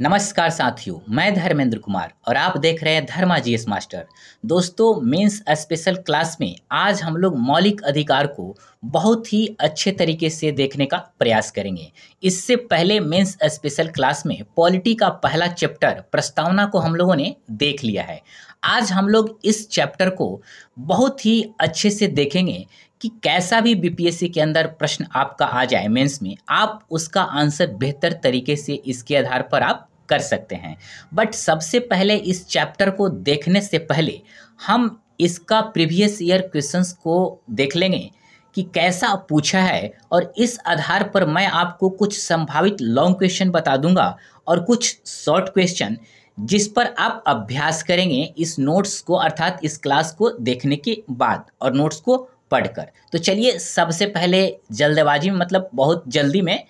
नमस्कार साथियों, मैं धर्मेंद्र कुमार और आप देख रहे हैं धर्मा जीएस मास्टर। दोस्तों, मेंस स्पेशल क्लास में आज हम लोग मौलिक अधिकार को बहुत ही अच्छे तरीके से देखने का प्रयास करेंगे। इससे पहले मेंस स्पेशल क्लास में पॉलिटी का पहला चैप्टर प्रस्तावना को हम लोगों ने देख लिया है। आज हम लोग इस चैप्टर को बहुत ही अच्छे से देखेंगे कि कैसा भी बीपीएससी के अंदर प्रश्न आपका आ जाए मेंस में, आप उसका आंसर बेहतर तरीके से इसके आधार पर आप कर सकते हैं। बट सबसे पहले इस चैप्टर को देखने से पहले हम इसका प्रीवियस ईयर क्वेश्चंस को देख लेंगे कि कैसा पूछा है, और इस आधार पर मैं आपको कुछ संभावित लॉन्ग क्वेश्चन बता दूंगा और कुछ शॉर्ट क्वेश्चन जिस पर आप अभ्यास करेंगे इस नोट्स को, अर्थात इस क्लास को देखने के बाद और नोट्स को पढ़कर। तो चलिए सबसे पहले जल्दबाजी में, मतलब बहुत जल्दी में,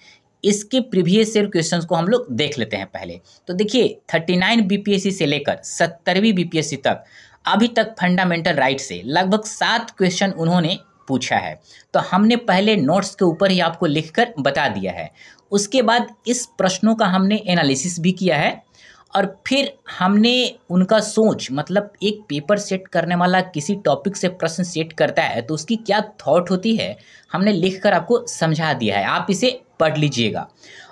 इसके प्रीवियस ईयर क्वेश्चंस को हम लोग देख लेते हैं पहले। तो देखिए 39 बीपीएससी से लेकर 70वीं बीपीएससी तक अभी तक फंडामेंटल राइट से लगभग 7 क्वेश्चन उन्होंने पूछा है। तो हमने पहले नोट्स के ऊपर ही आपको लिखकर बता दिया है। उसके बाद इस प्रश्नों का हमने एनालिसिस भी किया है और फिर हमने उनका सोच, मतलब एक पेपर सेट करने वाला किसी टॉपिक से प्रश्न सेट करता है तो उसकी क्या थॉट होती है, हमने लिखकर आपको समझा दिया है। आप इसे पढ़ लीजिएगा।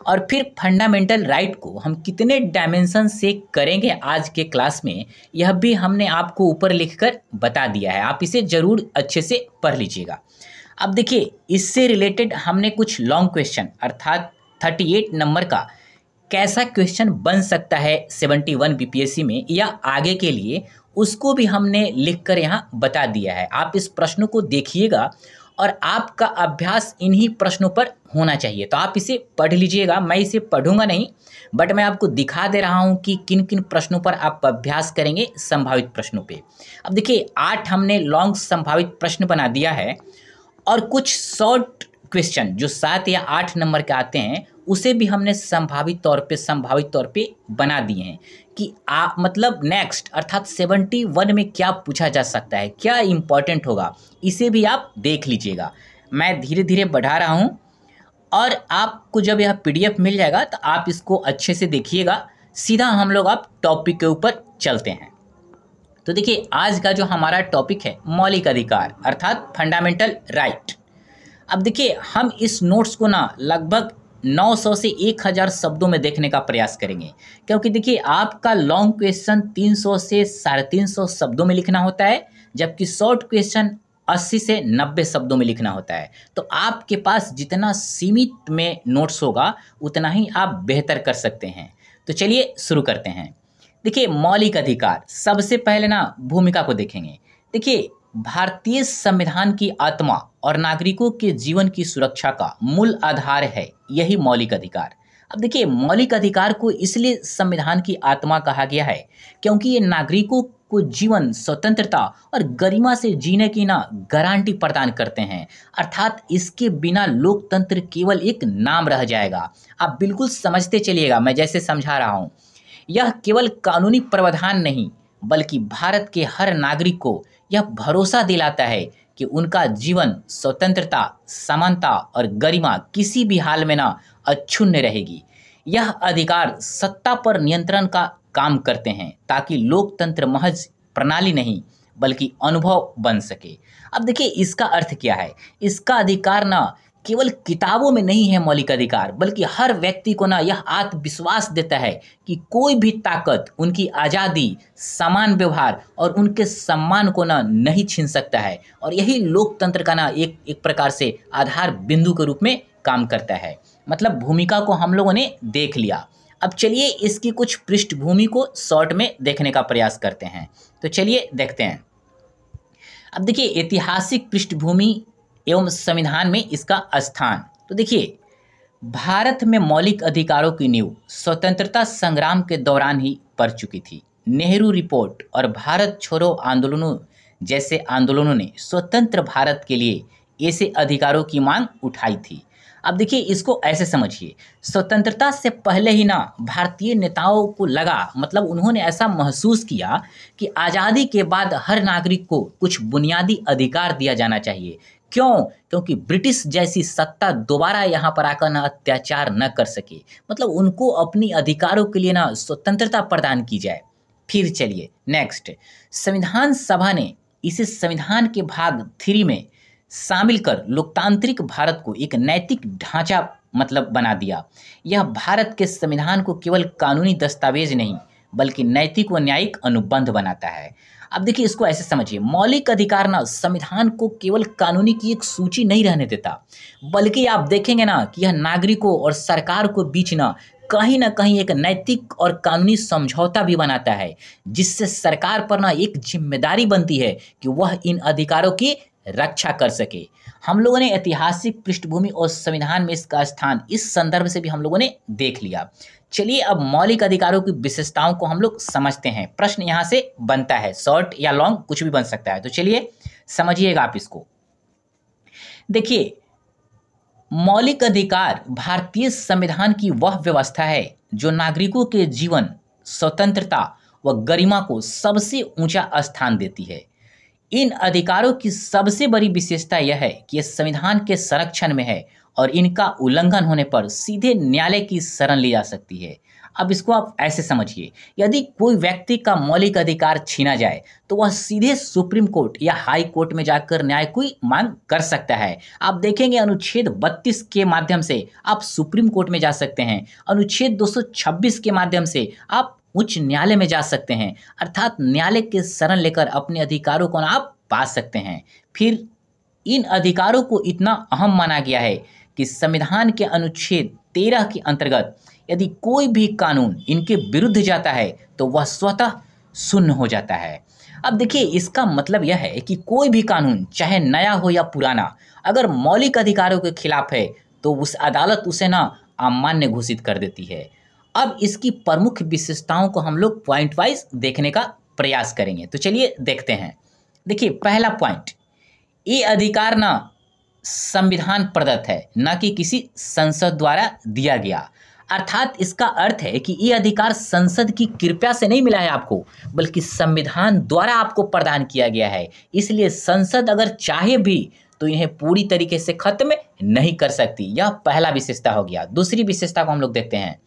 और फिर फंडामेंटल राइट को हम कितने डायमेंशन से करेंगे आज के क्लास में, यह भी हमने आपको ऊपर लिखकर बता दिया है। आप इसे ज़रूर अच्छे से पढ़ लीजिएगा। अब देखिए, इससे रिलेटेड हमने कुछ लॉन्ग क्वेश्चन, अर्थात 38 नंबर का कैसा क्वेश्चन बन सकता है 71 बीपीएससी में या आगे के लिए, उसको भी हमने लिखकर यहाँ बता दिया है। आप इस प्रश्नों को देखिएगा और आपका अभ्यास इन्हीं प्रश्नों पर होना चाहिए। तो आप इसे पढ़ लीजिएगा। मैं इसे पढ़ूंगा नहीं, बट मैं आपको दिखा दे रहा हूँ कि किन किन प्रश्नों पर आप अभ्यास करेंगे संभावित प्रश्नों पे। अब देखिए 8 हमने लॉन्ग संभावित प्रश्न बना दिया है और कुछ शॉर्ट क्वेश्चन जो 7 या 8 नंबर के आते हैं उसे भी हमने संभावित तौर पे बना दिए हैं कि मतलब नेक्स्ट, अर्थात 71 में क्या पूछा जा सकता है, क्या इंपॉर्टेंट होगा, इसे भी आप देख लीजिएगा। मैं धीरे धीरे बढ़ा रहा हूँ और आपको जब यह पीडीएफ मिल जाएगा तो आप इसको अच्छे से देखिएगा। सीधा हम लोग आप टॉपिक के ऊपर चलते हैं। तो देखिए आज का जो हमारा टॉपिक है मौलिक अधिकार, अर्थात फंडामेंटल राइट। अब देखिए हम इस नोट्स को ना लगभग 900 से 1000 शब्दों में देखने का प्रयास करेंगे, क्योंकि देखिए आपका लॉन्ग क्वेश्चन 300 से 350 शब्दों में लिखना होता है, जबकि शॉर्ट क्वेश्चन 80 से 90 शब्दों में लिखना होता है। तो आपके पास जितना सीमित में नोट्स होगा उतना ही आप बेहतर कर सकते हैं। तो चलिए शुरू करते हैं। देखिए मौलिक अधिकार, सबसे पहले ना भूमिका को देखेंगे। देखिए भारतीय संविधान की आत्मा और नागरिकों के जीवन की सुरक्षा का मूल आधार है यही मौलिक अधिकार। अब देखिए मौलिक अधिकार को इसलिए संविधान की आत्मा कहा गया है क्योंकि ये नागरिकों को जीवन, स्वतंत्रता और गरिमा से जीने की ना गारंटी प्रदान करते हैं। अर्थात इसके बिना लोकतंत्र केवल एक नाम रह जाएगा। आप बिल्कुल समझते चलिएगा, मैं जैसे समझा रहा हूँ। यह केवल कानूनी प्रावधान नहीं बल्कि भारत के हर नागरिक को यह भरोसा दिलाता है कि उनका जीवन, स्वतंत्रता, समानता और गरिमा किसी भी हाल में ना अक्षुण्ण रहेगी। यह अधिकार सत्ता पर नियंत्रण का काम करते हैं ताकि लोकतंत्र महज प्रणाली नहीं बल्कि अनुभव बन सके। अब देखिए इसका अर्थ क्या है। इसका अधिकार ना केवल किताबों में नहीं है मौलिक अधिकार, बल्कि हर व्यक्ति को ना यह आत्मविश्वास देता है कि कोई भी ताकत उनकी आज़ादी, समान व्यवहार और उनके सम्मान को ना नहीं छीन सकता है। और यही लोकतंत्र का ना एक प्रकार से आधार बिंदु के रूप में काम करता है। मतलब भूमिका को हम लोगों ने देख लिया। अब चलिए इसकी कुछ पृष्ठभूमि को शॉर्ट में देखने का प्रयास करते हैं। तो चलिए देखते हैं। अब देखिए ऐतिहासिक पृष्ठभूमि एवं संविधान में इसका स्थान। तो देखिए भारत में मौलिक अधिकारों की नींव स्वतंत्रता संग्राम के दौरान ही पड़ चुकी थी। नेहरू रिपोर्ट और भारत छोड़ो आंदोलनों जैसे आंदोलनों ने स्वतंत्र भारत के लिए ऐसे अधिकारों की मांग उठाई थी। अब देखिए इसको ऐसे समझिए, स्वतंत्रता से पहले ही ना भारतीय नेताओं को लगा, मतलब उन्होंने ऐसा महसूस किया कि आज़ादी के बाद हर नागरिक को कुछ बुनियादी अधिकार दिया जाना चाहिए, क्यों? क्योंकि ब्रिटिश जैसी सत्ता दोबारा यहाँ पर आकर ना अत्याचार न कर सके, मतलब उनको अपनी अधिकारों के लिए ना स्वतंत्रता प्रदान की जाए। फिर चलिए नेक्स्ट, संविधान सभा ने इसे संविधान के भाग 3 में शामिल कर लोकतांत्रिक भारत को एक नैतिक ढांचा मतलब बना दिया। यह भारत के संविधान को केवल कानूनी दस्तावेज नहीं बल्कि नैतिक व न्यायिक अनुबंध बनाता है। अब देखिए इसको ऐसे समझिए, मौलिक अधिकार ना संविधान को केवल कानूनी की एक सूची नहीं रहने देता, बल्कि आप देखेंगे ना कि यह नागरिकों और सरकार को बीच ना कहीं एक नैतिक और कानूनी समझौता भी बनाता है, जिससे सरकार पर ना एक जिम्मेदारी बनती है कि वह इन अधिकारों की रक्षा कर सके। हम लोगों ने ऐतिहासिक पृष्ठभूमि और संविधान में इसका स्थान इस संदर्भ से भी हम लोगों ने देख लिया। चलिए अब मौलिक अधिकारों की विशेषताओं को हम लोग समझते हैं। प्रश्न यहाँ से बनता है, शॉर्ट या लॉन्ग कुछ भी बन सकता है, तो चलिए समझिएगा आप इसको। देखिए, मौलिक अधिकार भारतीय संविधान की वह व्यवस्था है जो नागरिकों के जीवन, स्वतंत्रता व गरिमा को सबसे ऊंचा स्थान देती है। इन अधिकारों की सबसे बड़ी विशेषता यह है कि ये संविधान के संरक्षण में है और इनका उल्लंघन होने पर सीधे न्यायालय की शरण ली जा सकती है। अब इसको आप ऐसे समझिए, यदि कोई व्यक्ति का मौलिक अधिकार छीना जाए तो वह सीधे सुप्रीम कोर्ट या हाई कोर्ट में जाकर न्याय की मांग कर सकता है। आप देखेंगे अनुच्छेद 32 के माध्यम से आप सुप्रीम कोर्ट में जा सकते हैं, अनुच्छेद 226 के माध्यम से आप उच्च न्यायालय में जा सकते हैं, अर्थात न्यायालय के शरण लेकर अपने अधिकारों को आप पा सकते हैं। फिर इन अधिकारों को इतना अहम माना गया है कि संविधान के अनुच्छेद 13 के अंतर्गत यदि कोई भी कानून इनके विरुद्ध जाता है तो वह स्वतः शून्य हो जाता है। अब देखिए इसका मतलब यह है कि कोई भी कानून चाहे नया हो या पुराना, अगर मौलिक अधिकारों के खिलाफ है तो उस अदालत उसे अमान्य घोषित कर देती है। अब इसकी प्रमुख विशेषताओं को हम लोग पॉइंट वाइज देखने का प्रयास करेंगे, तो चलिए देखते हैं। देखिए पहला पॉइंट, ये अधिकार संविधान प्रदत्त है, न कि किसी संसद द्वारा दिया गया। अर्थात इसका अर्थ है कि ये अधिकार संसद की कृपया से नहीं मिला है आपको, बल्कि संविधान द्वारा आपको प्रदान किया गया है। इसलिए संसद अगर चाहे भी तो इन्हें पूरी तरीके से खत्म नहीं कर सकती। यह पहला विशेषता हो गया। दूसरी विशेषता को हम लोग देखते हैं,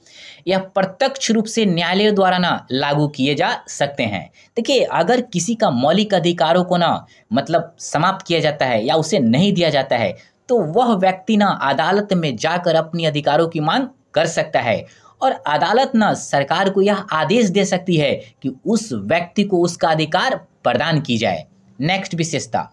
यह प्रत्यक्ष रूप से न्यायालय द्वारा लागू किए जा सकते हैं। देखिए अगर किसी का मौलिक अधिकारों को मतलब समाप्त किया जाता है या उसे नहीं दिया जाता है तो वह व्यक्ति अदालत में जाकर अपनी अधिकारों की मांग कर सकता है और अदालत सरकार को यह आदेश दे सकती है कि उस व्यक्ति को उसका अधिकार प्रदान की जाए। नेक्स्ट विशेषता,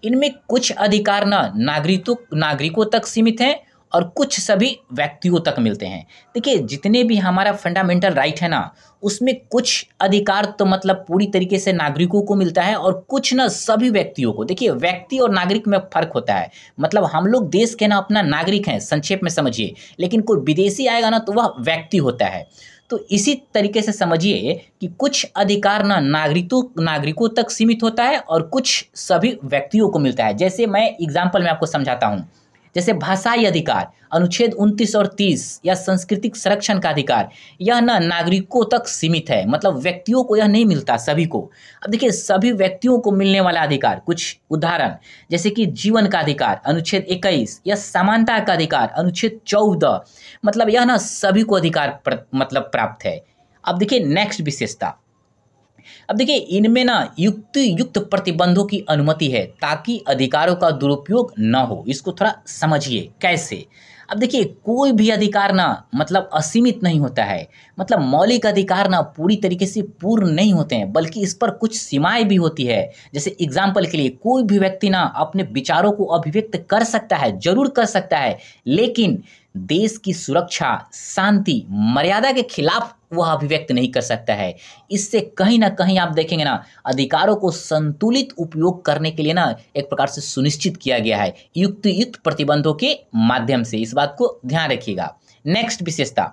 इनमें कुछ अधिकार नागरिकों तक सीमित हैं और कुछ सभी व्यक्तियों तक मिलते हैं। देखिए जितने भी हमारा फंडामेंटल राइट है उसमें कुछ अधिकार तो मतलब पूरी तरीके से नागरिकों को मिलता है और कुछ सभी व्यक्तियों को। देखिए व्यक्ति और नागरिक में फर्क होता है, मतलब हम लोग देश के अपना नागरिक हैं, संक्षेप में समझिए, लेकिन कोई विदेशी आएगा तो वह व्यक्ति होता है। तो इसी तरीके से समझिए कि कुछ अधिकार नागरिकों तक सीमित होता है और कुछ सभी व्यक्तियों को मिलता है। जैसे मैं एग्जाम्पल में आपको समझाता हूँ, जैसे भाषाई अधिकार अनुच्छेद 29 और 30 या सांस्कृतिक संरक्षण का अधिकार, यह नागरिकों तक सीमित है, मतलब व्यक्तियों को यह नहीं मिलता, सभी को। अब देखिए सभी व्यक्तियों को मिलने वाला अधिकार, कुछ उदाहरण जैसे कि जीवन का अधिकार अनुच्छेद 21 या समानता का अधिकार अनुच्छेद 14, मतलब यह सभी को अधिकार मतलब प्राप्त है। अब देखिए नेक्स्ट विशेषता, अब देखिए इनमें युक्त प्रतिबंधों की अनुमति है ताकि अधिकारों का दुरुपयोग न हो। इसको थोड़ा समझिए कैसे। अब देखिए कोई भी अधिकार मतलब असीमित नहीं होता है, मतलब मौलिक अधिकार पूरी तरीके से पूर्ण नहीं होते हैं, बल्कि इस पर कुछ सीमाएं भी होती है। जैसे एग्जाम्पल के लिए कोई भी व्यक्ति अपने विचारों को अभिव्यक्त कर सकता है, जरूर कर सकता है, लेकिन देश की सुरक्षा, शांति, मर्यादा के खिलाफ वह अभिव्यक्त नहीं कर सकता है। इससे कहीं ना कहीं आप देखेंगे अधिकारों को संतुलित उपयोग करने के लिए एक प्रकार से सुनिश्चित किया गया है युक्त प्रतिबंधों के माध्यम से। इस बात को ध्यान रखिएगा। नेक्स्ट विशेषता,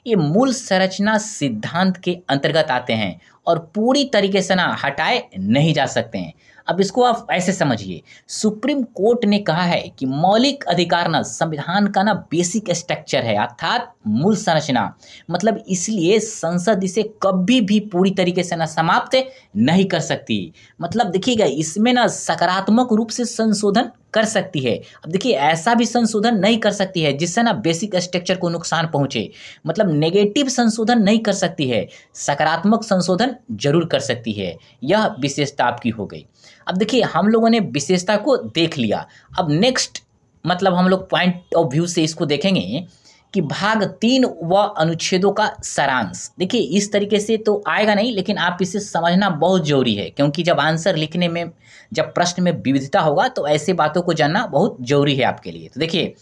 ये मूल संरचना सिद्धांत के अंतर्गत आते हैं और पूरी तरीके से हटाए नहीं जा सकते हैं। अब इसको आप ऐसे समझिए, सुप्रीम कोर्ट ने कहा है कि मौलिक अधिकार ना संविधान का ना बेसिक स्ट्रक्चर है, अर्थात मूल संरचना। मतलब इसलिए संसद इसे कभी भी पूरी तरीके से ना समाप्त नहीं कर सकती। मतलब देखिएगा, इसमें ना सकारात्मक रूप से संशोधन कर सकती है। अब देखिए, ऐसा भी संशोधन नहीं कर सकती है जिससे ना बेसिक स्ट्रक्चर को नुकसान पहुंचे। मतलब नेगेटिव संशोधन नहीं कर सकती है, सकारात्मक संशोधन जरूर कर सकती है। यह विशेषता आपकी हो गई। अब देखिए, हम लोगों ने विशेषता को देख लिया। अब नेक्स्ट मतलब हम लोग पॉइंट ऑफ व्यू से इसको देखेंगे कि भाग 3 व अनुच्छेदों का सारांश। देखिए, इस तरीके से तो आएगा नहीं, लेकिन आप इसे समझना बहुत जरूरी है, क्योंकि जब आंसर लिखने में, जब प्रश्न में विविधता होगा तो ऐसे बातों को जानना बहुत जरूरी है आपके लिए। तो देखिए,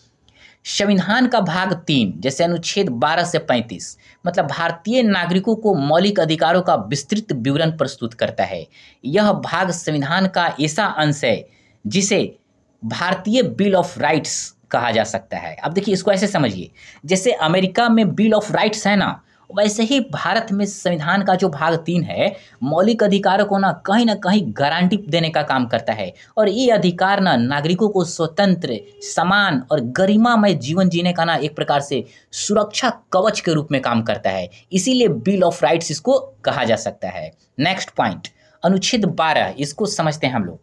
संविधान का भाग 3 जैसे अनुच्छेद 12 से 35 मतलब भारतीय नागरिकों को मौलिक अधिकारों का विस्तृत विवरण प्रस्तुत करता है। यह भाग संविधान का ऐसा अंश है जिसे भारतीय बिल ऑफ राइट्स कहा जा सकता है। अब देखिए, इसको ऐसे समझिए, जैसे अमेरिका में बिल ऑफ राइट्स है ना, वैसे ही भारत में संविधान का जो भाग 3 है मौलिक अधिकारों को ना कहीं गारंटी देने का काम करता है। और ये अधिकार ना नागरिकों को स्वतंत्र, समान और गरिमामय जीवन जीने का ना एक प्रकार से सुरक्षा कवच के रूप में काम करता है। इसीलिए बिल ऑफ राइट्स इसको कहा जा सकता है। नेक्स्ट पॉइंट, अनुच्छेद 12, इसको समझते हैं हम लोग।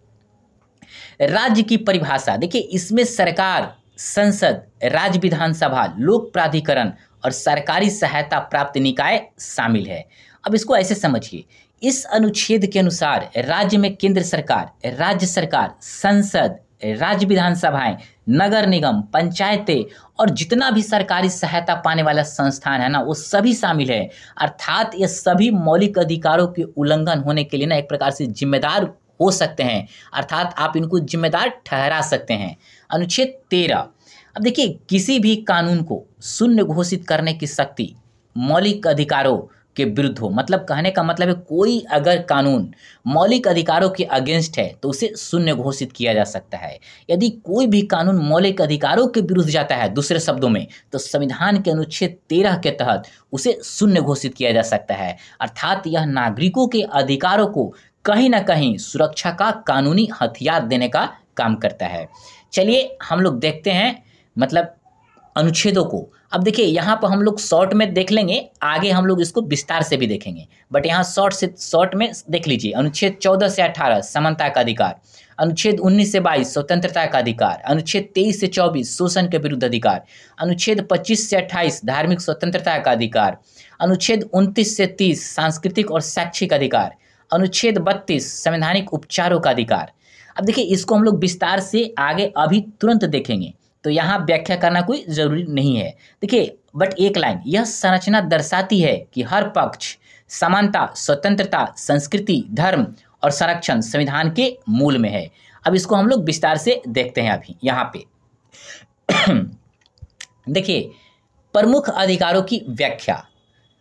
राज्य की परिभाषा। देखिए, इसमें सरकार, संसद, राज्य विधानसभा, लोक प्राधिकरण और सरकारी सहायता प्राप्त निकाय शामिल है। अब इसको ऐसे समझिए, इस अनुच्छेद के अनुसार राज्य में केंद्र सरकार, राज्य सरकार, संसद, राज्य विधानसभाएं, नगर निगम, पंचायतें और जितना भी सरकारी सहायता पाने वाला संस्थान है ना, वो सभी शामिल है। अर्थात ये सभी मौलिक अधिकारों के उल्लंघन होने के लिए ना एक प्रकार से जिम्मेदार हो सकते हैं, अर्थात आप इनको जिम्मेदार ठहरा सकते हैं। अनुच्छेद 13। अब देखिए, किसी भी कानून को शून्य घोषित करने की शक्ति मौलिक अधिकारों के विरुद्ध हो। मतलब कहने का मतलब है, कोई अगर कानून मौलिक अधिकारों के अगेंस्ट है तो उसे शून्य घोषित किया जा सकता है। यदि कोई भी कानून मौलिक अधिकारों के विरुद्ध जाता है, दूसरे शब्दों में, तो संविधान के अनुच्छेद 13 के तहत उसे शून्य घोषित किया जा सकता है। अर्थात यह नागरिकों के अधिकारों को कहीं ना कहीं सुरक्षा का कानूनी हथियार देने का काम करता है। चलिए हम लोग देखते हैं मतलब अनुच्छेदों को। अब देखिए, यहाँ पर हम लोग शॉर्ट में देख लेंगे, आगे हम लोग इसको विस्तार से भी देखेंगे, बट यहाँ शॉर्ट में देख लीजिए। अनुच्छेद 14 से 18 समानता का अधिकार, अनुच्छेद 19 से 22 स्वतंत्रता का अधिकार, अनुच्छेद 23 से 24 शोषण के विरुद्ध अधिकार, अनुच्छेद 25 से 28 धार्मिक स्वतंत्रता का अधिकार, अनुच्छेद 29 से 30 सांस्कृतिक और शैक्षिक अधिकार, अनुच्छेद 32 संवैधानिक उपचारों का अधिकार। अब देखिए, इसको हम लोग विस्तार से आगे अभी तुरंत देखेंगे, तो यहाँ व्याख्या करना कोई जरूरी नहीं है। देखिए, बट एक लाइन, यह संरचना दर्शाती है कि हर पक्ष समानता, स्वतंत्रता, संस्कृति, धर्म और संरक्षण संविधान के मूल में है। अब इसको हम लोग विस्तार से देखते हैं अभी यहाँ पे। देखिए, प्रमुख अधिकारों की व्याख्या।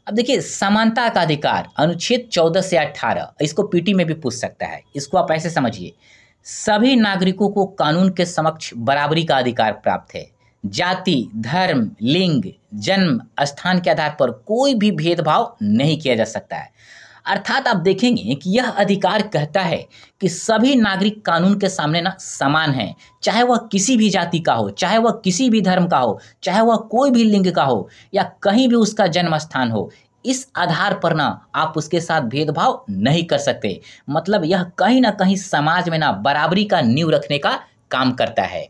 अब देखिए, समानता का अधिकार अनुच्छेद 14 से 18, इसको पीटी में भी पूछ सकता है। इसको आप ऐसे समझिए, सभी नागरिकों को कानून के समक्ष बराबरी का अधिकार प्राप्त है। जाति, धर्म, लिंग, जन्म स्थान के आधार पर कोई भी भेदभाव नहीं किया जा सकता है। अर्थात आप देखेंगे कि यह अधिकार कहता है कि सभी नागरिक कानून के सामने ना समान हैं, चाहे वह किसी भी जाति का हो, चाहे वह किसी भी धर्म का हो, चाहे वह कोई भी लिंग का हो या कहीं भी उसका जन्म स्थान हो। इस आधार पर ना आप उसके साथ भेदभाव नहीं कर सकते। मतलब यह कहीं ना कहीं समाज में ना बराबरी का नींव रखने का काम करता है।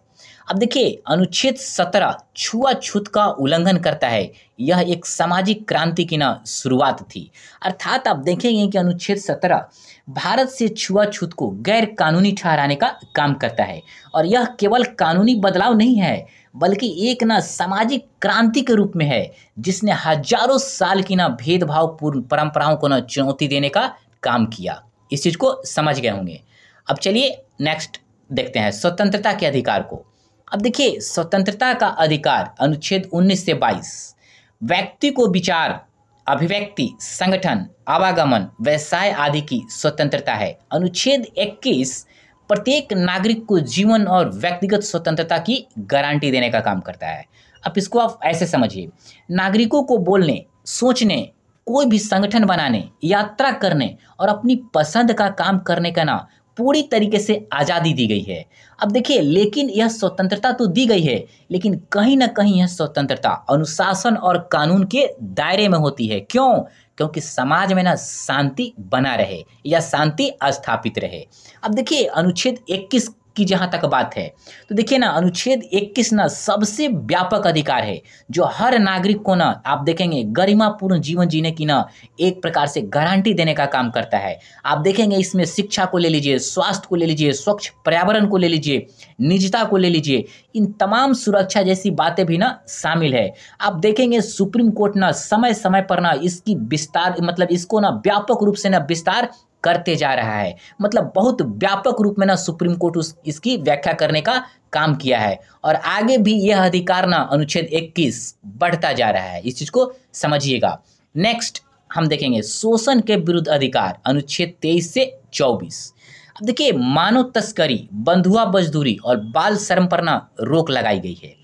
अब देखिए, अनुच्छेद 17 छुआछूत का उल्लंघन करता है। यह एक सामाजिक क्रांति की ना शुरुआत थी। अर्थात आप देखेंगे कि अनुच्छेद 17 भारत से छुआछूत को गैर कानूनी ठहराने का काम करता है। और यह केवल कानूनी बदलाव नहीं है, बल्कि एक ना सामाजिक क्रांति के रूप में है, जिसने हजारों साल की ना भेदभावपूर्ण परंपराओं को ना चुनौती देने का काम किया। इस चीज को समझ गए होंगे। अब चलिए नेक्स्ट देखते हैं स्वतंत्रता के अधिकार को। अब देखिए, स्वतंत्रता का अधिकार अनुच्छेद 19 से 22 व्यक्ति को विचार, अभिव्यक्ति, संगठन, आवागमन, व्यवसाय आदि की स्वतंत्रता है। अनुच्छेद 21 प्रत्येक नागरिक को जीवन और व्यक्तिगत स्वतंत्रता की गारंटी देने का काम करता है। अब इसको आप ऐसे समझिए, नागरिकों को बोलने, सोचने, कोई भी संगठन बनाने, यात्रा करने और अपनी पसंद का काम करने का ना पूरी तरीके से आज़ादी दी गई है। अब देखिए, लेकिन यह स्वतंत्रता तो दी गई है, लेकिन कहीं ना कहीं यह स्वतंत्रता अनुशासन और कानून के दायरे में होती है। क्यों? क्योंकि समाज में ना शांति बना रहे या शांति स्थापित रहे। अब देखिए, अनुच्छेद 21 की जहाँ तक बात है, तो देखिए ना, अनुच्छेद 21 ना सबसे व्यापक अधिकार है जो हर नागरिक को ना, आप देखेंगे, गरिमापूर्ण जीवन जीने की ना एक प्रकार से गारंटी देने का काम करता है। आप देखेंगे इसमें शिक्षा को ले लीजिए, स्वास्थ्य को ले लीजिए, स्वच्छ पर्यावरण को ले लीजिए, निजता को ले लीजिए, इन तमाम सुरक्षा जैसी बातें भी ना शामिल है। आप देखेंगे सुप्रीम कोर्ट ना समय समय पर ना इसकी विस्तार, मतलब इसको ना व्यापक रूप से ना विस्तार करते जा रहा है। मतलब बहुत व्यापक रूप में ना सुप्रीम कोर्ट इसकी व्याख्या करने का काम किया है, और आगे भी यह अधिकार ना अनुच्छेद 21 बढ़ता जा रहा है। इस चीज को समझिएगा। नेक्स्ट हम देखेंगे शोषण के विरुद्ध अधिकार, अनुच्छेद 23 से 24। अब देखिए, मानव तस्करी, बंधुआ मजदूरी और बाल श्रम पर ना रोक लगाई गई है।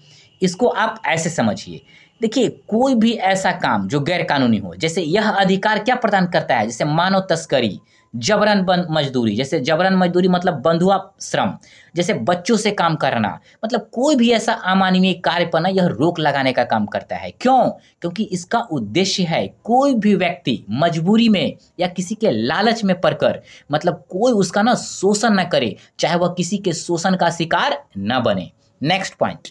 इसको आप ऐसे समझिए, देखिए, कोई भी ऐसा काम जो गैर कानूनी हो, जैसे यह अधिकार क्या प्रदान करता है, जैसे मानव तस्करी, जबरन मजदूरी, जैसे जबरन मजदूरी मतलब बंधुआ श्रम, जैसे बच्चों से काम करना, मतलब कोई भी ऐसा अमानवीय कार्य पर ना यह रोक लगाने का काम करता है। क्यों? क्योंकि इसका उद्देश्य है कोई भी व्यक्ति मजबूरी में या किसी के लालच में पड़कर, मतलब कोई उसका ना शोषण न करे, चाहे वह किसी के शोषण का शिकार न बने। नेक्स्ट पॉइंट,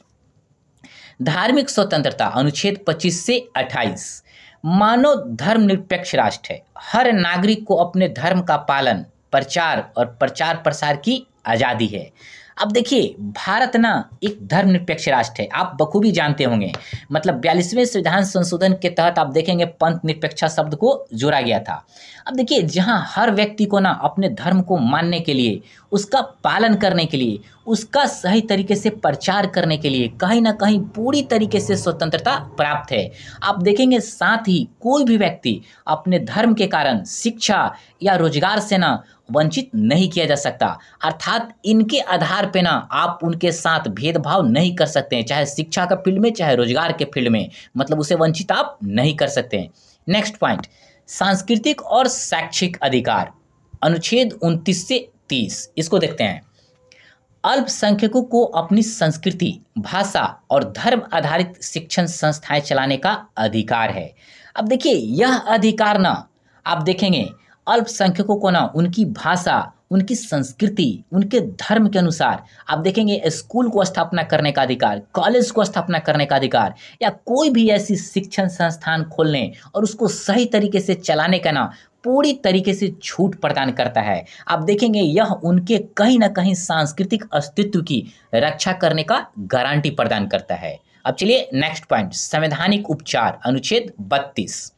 धार्मिक स्वतंत्रता, अनुच्छेद 25 से 28। मानव धर्मनिरपेक्ष राष्ट्र है। हर नागरिक को अपने धर्म का पालन, प्रचार और प्रचार प्रसार की आज़ादी है। अब देखिए, भारत ना एक धर्मनिरपेक्ष राष्ट्र है, आप बखूबी जानते होंगे। मतलब 42वें संविधान संशोधन के तहत आप देखेंगे पंथ निरपेक्षा शब्द को जोड़ा गया था। अब देखिए, जहां हर व्यक्ति को ना अपने धर्म को मानने के लिए, उसका पालन करने के लिए, उसका सही तरीके से प्रचार करने के लिए कहीं ना कहीं पूरी तरीके से स्वतंत्रता प्राप्त है। आप देखेंगे साथ ही कोई भी व्यक्ति अपने धर्म के कारण शिक्षा या रोजगार से ना वंचित नहीं किया जा सकता। अर्थात इनके आधार पे ना आप उनके साथ भेदभाव नहीं कर सकते हैं, चाहे शिक्षा का फील्ड में, चाहे रोजगार के फील्ड में, मतलब उसे वंचित आप नहीं कर सकते हैं। नेक्स्ट पॉइंट, सांस्कृतिक और शैक्षिक अधिकार, अनुच्छेद 29 से 30। इसको देखते हैं। अल्पसंख्यकों को अपनी संस्कृति, भाषा और धर्म आधारित शिक्षण संस्थाएं चलाने का अधिकार है। अब देखिए, यह अधिकार ना आप देखेंगे अल्पसंख्यकों को ना उनकी भाषा, उनकी संस्कृति, उनके धर्म के अनुसार आप देखेंगे स्कूल को स्थापना करने का अधिकार, कॉलेज को स्थापना करने का अधिकार, या कोई भी ऐसी शिक्षण संस्थान खोलने और उसको सही तरीके से चलाने का ना पूरी तरीके से छूट प्रदान करता है। आप देखेंगे यह उनके कहीं ना कहीं सांस्कृतिक अस्तित्व की रक्षा करने का गारंटी प्रदान करता है। अब चलिए नेक्स्ट पॉइंट, संवैधानिक उपचार, अनुच्छेद 32।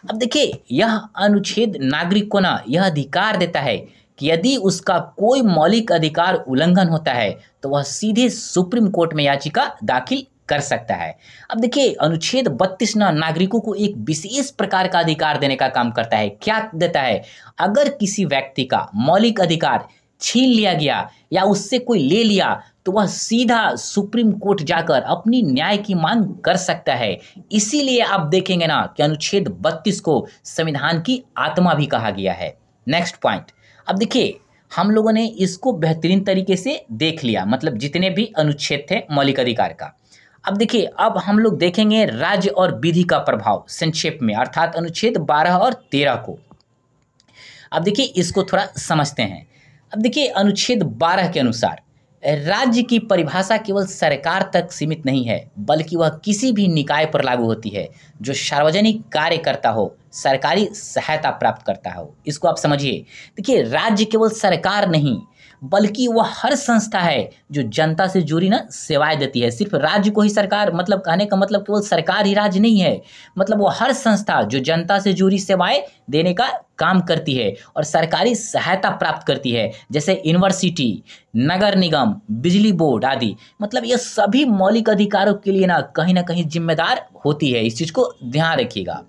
अब देखिए, यह अनुच्छेद नागरिक को ना यह अधिकार देता है कि यदि उसका कोई मौलिक अधिकार उल्लंघन होता है तो वह सीधे सुप्रीम कोर्ट में याचिका दाखिल कर सकता है। अब देखिए, अनुच्छेद 32 ना नागरिकों को एक विशेष प्रकार का अधिकार देने का काम करता है। क्या देता है? अगर किसी व्यक्ति का मौलिक अधिकार छीन लिया गया या उससे कोई ले लिया तो वह सीधा सुप्रीम कोर्ट जाकर अपनी न्याय की मांग कर सकता है। इसीलिए आप देखेंगे ना कि अनुच्छेद 32 को संविधान की आत्मा भी कहा गया है। नेक्स्ट पॉइंट, अब देखिए, हम लोगों ने इसको बेहतरीन तरीके से देख लिया, मतलब जितने भी अनुच्छेद थे मौलिक अधिकार का। अब देखिए, अब हम लोग देखेंगे राज्य और विधि का प्रभाव संक्षेप में, अर्थात अनुच्छेद 12 और 13 को। अब देखिए, इसको थोड़ा समझते हैं। अब देखिए, अनुच्छेद 12 के अनुसार राज्य की परिभाषा केवल सरकार तक सीमित नहीं है, बल्कि वह किसी भी निकाय पर लागू होती है जो सार्वजनिक कार्य करता हो, सरकारी सहायता प्राप्त करता हो। इसको आप समझिए। देखिए, राज्य केवल सरकार नहीं, बल्कि वह हर संस्था है जो जनता से जुड़ी ना सेवाएं देती है। सिर्फ राज्य को ही सरकार, मतलब कहने का मतलब केवल सरकार ही राज्य नहीं है, मतलब वो हर संस्था जो जनता से जुड़ी सेवाएं देने का काम करती है और सरकारी सहायता प्राप्त करती है, जैसे यूनिवर्सिटी, नगर निगम, बिजली बोर्ड आदि। मतलब ये सभी मौलिक अधिकारों के लिए ना कहीं जिम्मेदार होती है। इस चीज को ध्यान रखिएगा।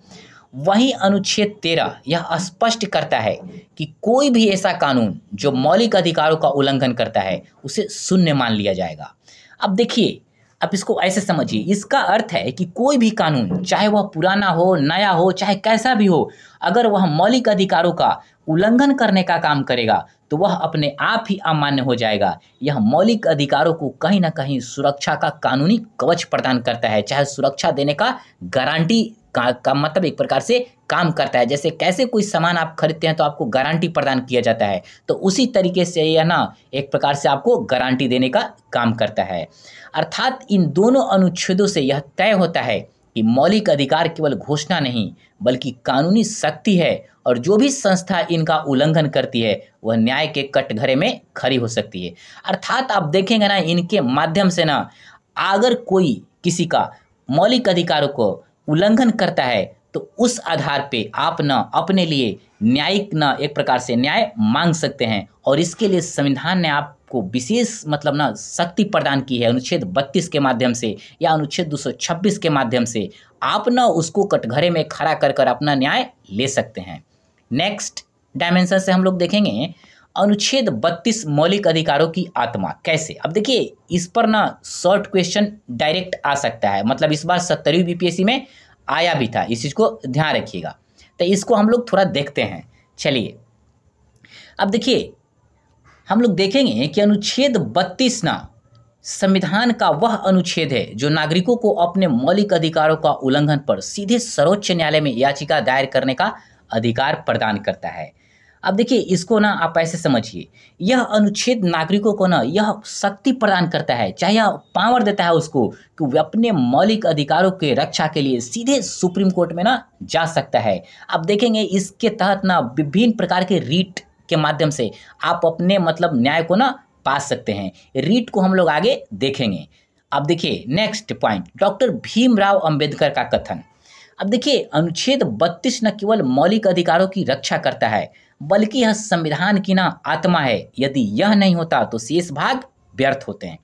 वहीं अनुच्छेद 13 यह स्पष्ट करता है कि कोई भी ऐसा कानून जो मौलिक अधिकारों का उल्लंघन करता है उसे शून्य मान लिया जाएगा। अब देखिए, आप इसको ऐसे समझिए, इसका अर्थ है कि कोई भी कानून, चाहे वह पुराना हो, नया हो, चाहे कैसा भी हो, अगर वह मौलिक अधिकारों का उल्लंघन करने का काम करेगा तो वह अपने आप ही अमान्य हो जाएगा। यह मौलिक अधिकारों को कहीं ना कहीं सुरक्षा का कानूनी कवच प्रदान करता है, चाहे सुरक्षा देने का गारंटी का मतलब एक प्रकार से काम करता है। जैसे कैसे कोई सामान आप खरीदते हैं तो आपको गारंटी प्रदान किया जाता है, तो उसी तरीके से यह ना एक प्रकार से आपको गारंटी देने का काम करता है। अर्थात इन दोनों अनुच्छेदों से यह तय होता है कि मौलिक अधिकार केवल घोषणा नहीं बल्कि कानूनी शक्ति है, और जो भी संस्था इनका उल्लंघन करती है वह न्याय के कटघरे में खड़ी हो सकती है। अर्थात आप देखेंगे ना, इनके माध्यम से ना अगर कोई किसी का मौलिक अधिकारों को उल्लंघन करता है तो उस आधार पे आप ना अपने लिए न्यायिक ना एक प्रकार से न्याय मांग सकते हैं, और इसके लिए संविधान ने आपको विशेष मतलब ना शक्ति प्रदान की है। अनुच्छेद 32 के माध्यम से या अनुच्छेद 226 के माध्यम से आप ना उसको कटघरे में खड़ा कर कर अपना न्याय ले सकते हैं। नेक्स्ट डायमेंशन से हम लोग देखेंगे अनुच्छेद 32 मौलिक अधिकारों की आत्मा कैसे। अब देखिए, इस पर ना शॉर्ट क्वेश्चन डायरेक्ट आ सकता है, मतलब इस बार 70वीं बीपीएससी में आया भी था, इस चीज़ को ध्यान रखिएगा। तो इसको हम लोग थोड़ा देखते हैं। चलिए अब देखिए, हम लोग देखेंगे कि अनुच्छेद 32 ना संविधान का वह अनुच्छेद है जो नागरिकों को अपने मौलिक अधिकारों का उल्लंघन पर सीधे सर्वोच्च न्यायालय में याचिका दायर करने का अधिकार प्रदान करता है। अब देखिए, इसको ना आप ऐसे समझिए, यह अनुच्छेद नागरिकों को ना यह शक्ति प्रदान करता है, चाहे यह पावर देता है उसको कि वे अपने मौलिक अधिकारों के रक्षा के लिए सीधे सुप्रीम कोर्ट में ना जा सकता है। अब देखेंगे इसके तहत ना विभिन्न प्रकार के रीट के माध्यम से आप अपने मतलब न्याय को ना पा सकते हैं। रीट को हम लोग आगे देखेंगे। अब देखिए next point, doctor Bhimrao Ambedkar का कथन। अब देखिए, अनुच्छेद 32 न केवल मौलिक अधिकारों की रक्षा करता है बल्कि यह संविधान की ना आत्मा है। यदि यह नहीं होता तो शेष भाग व्यर्थ होते हैं।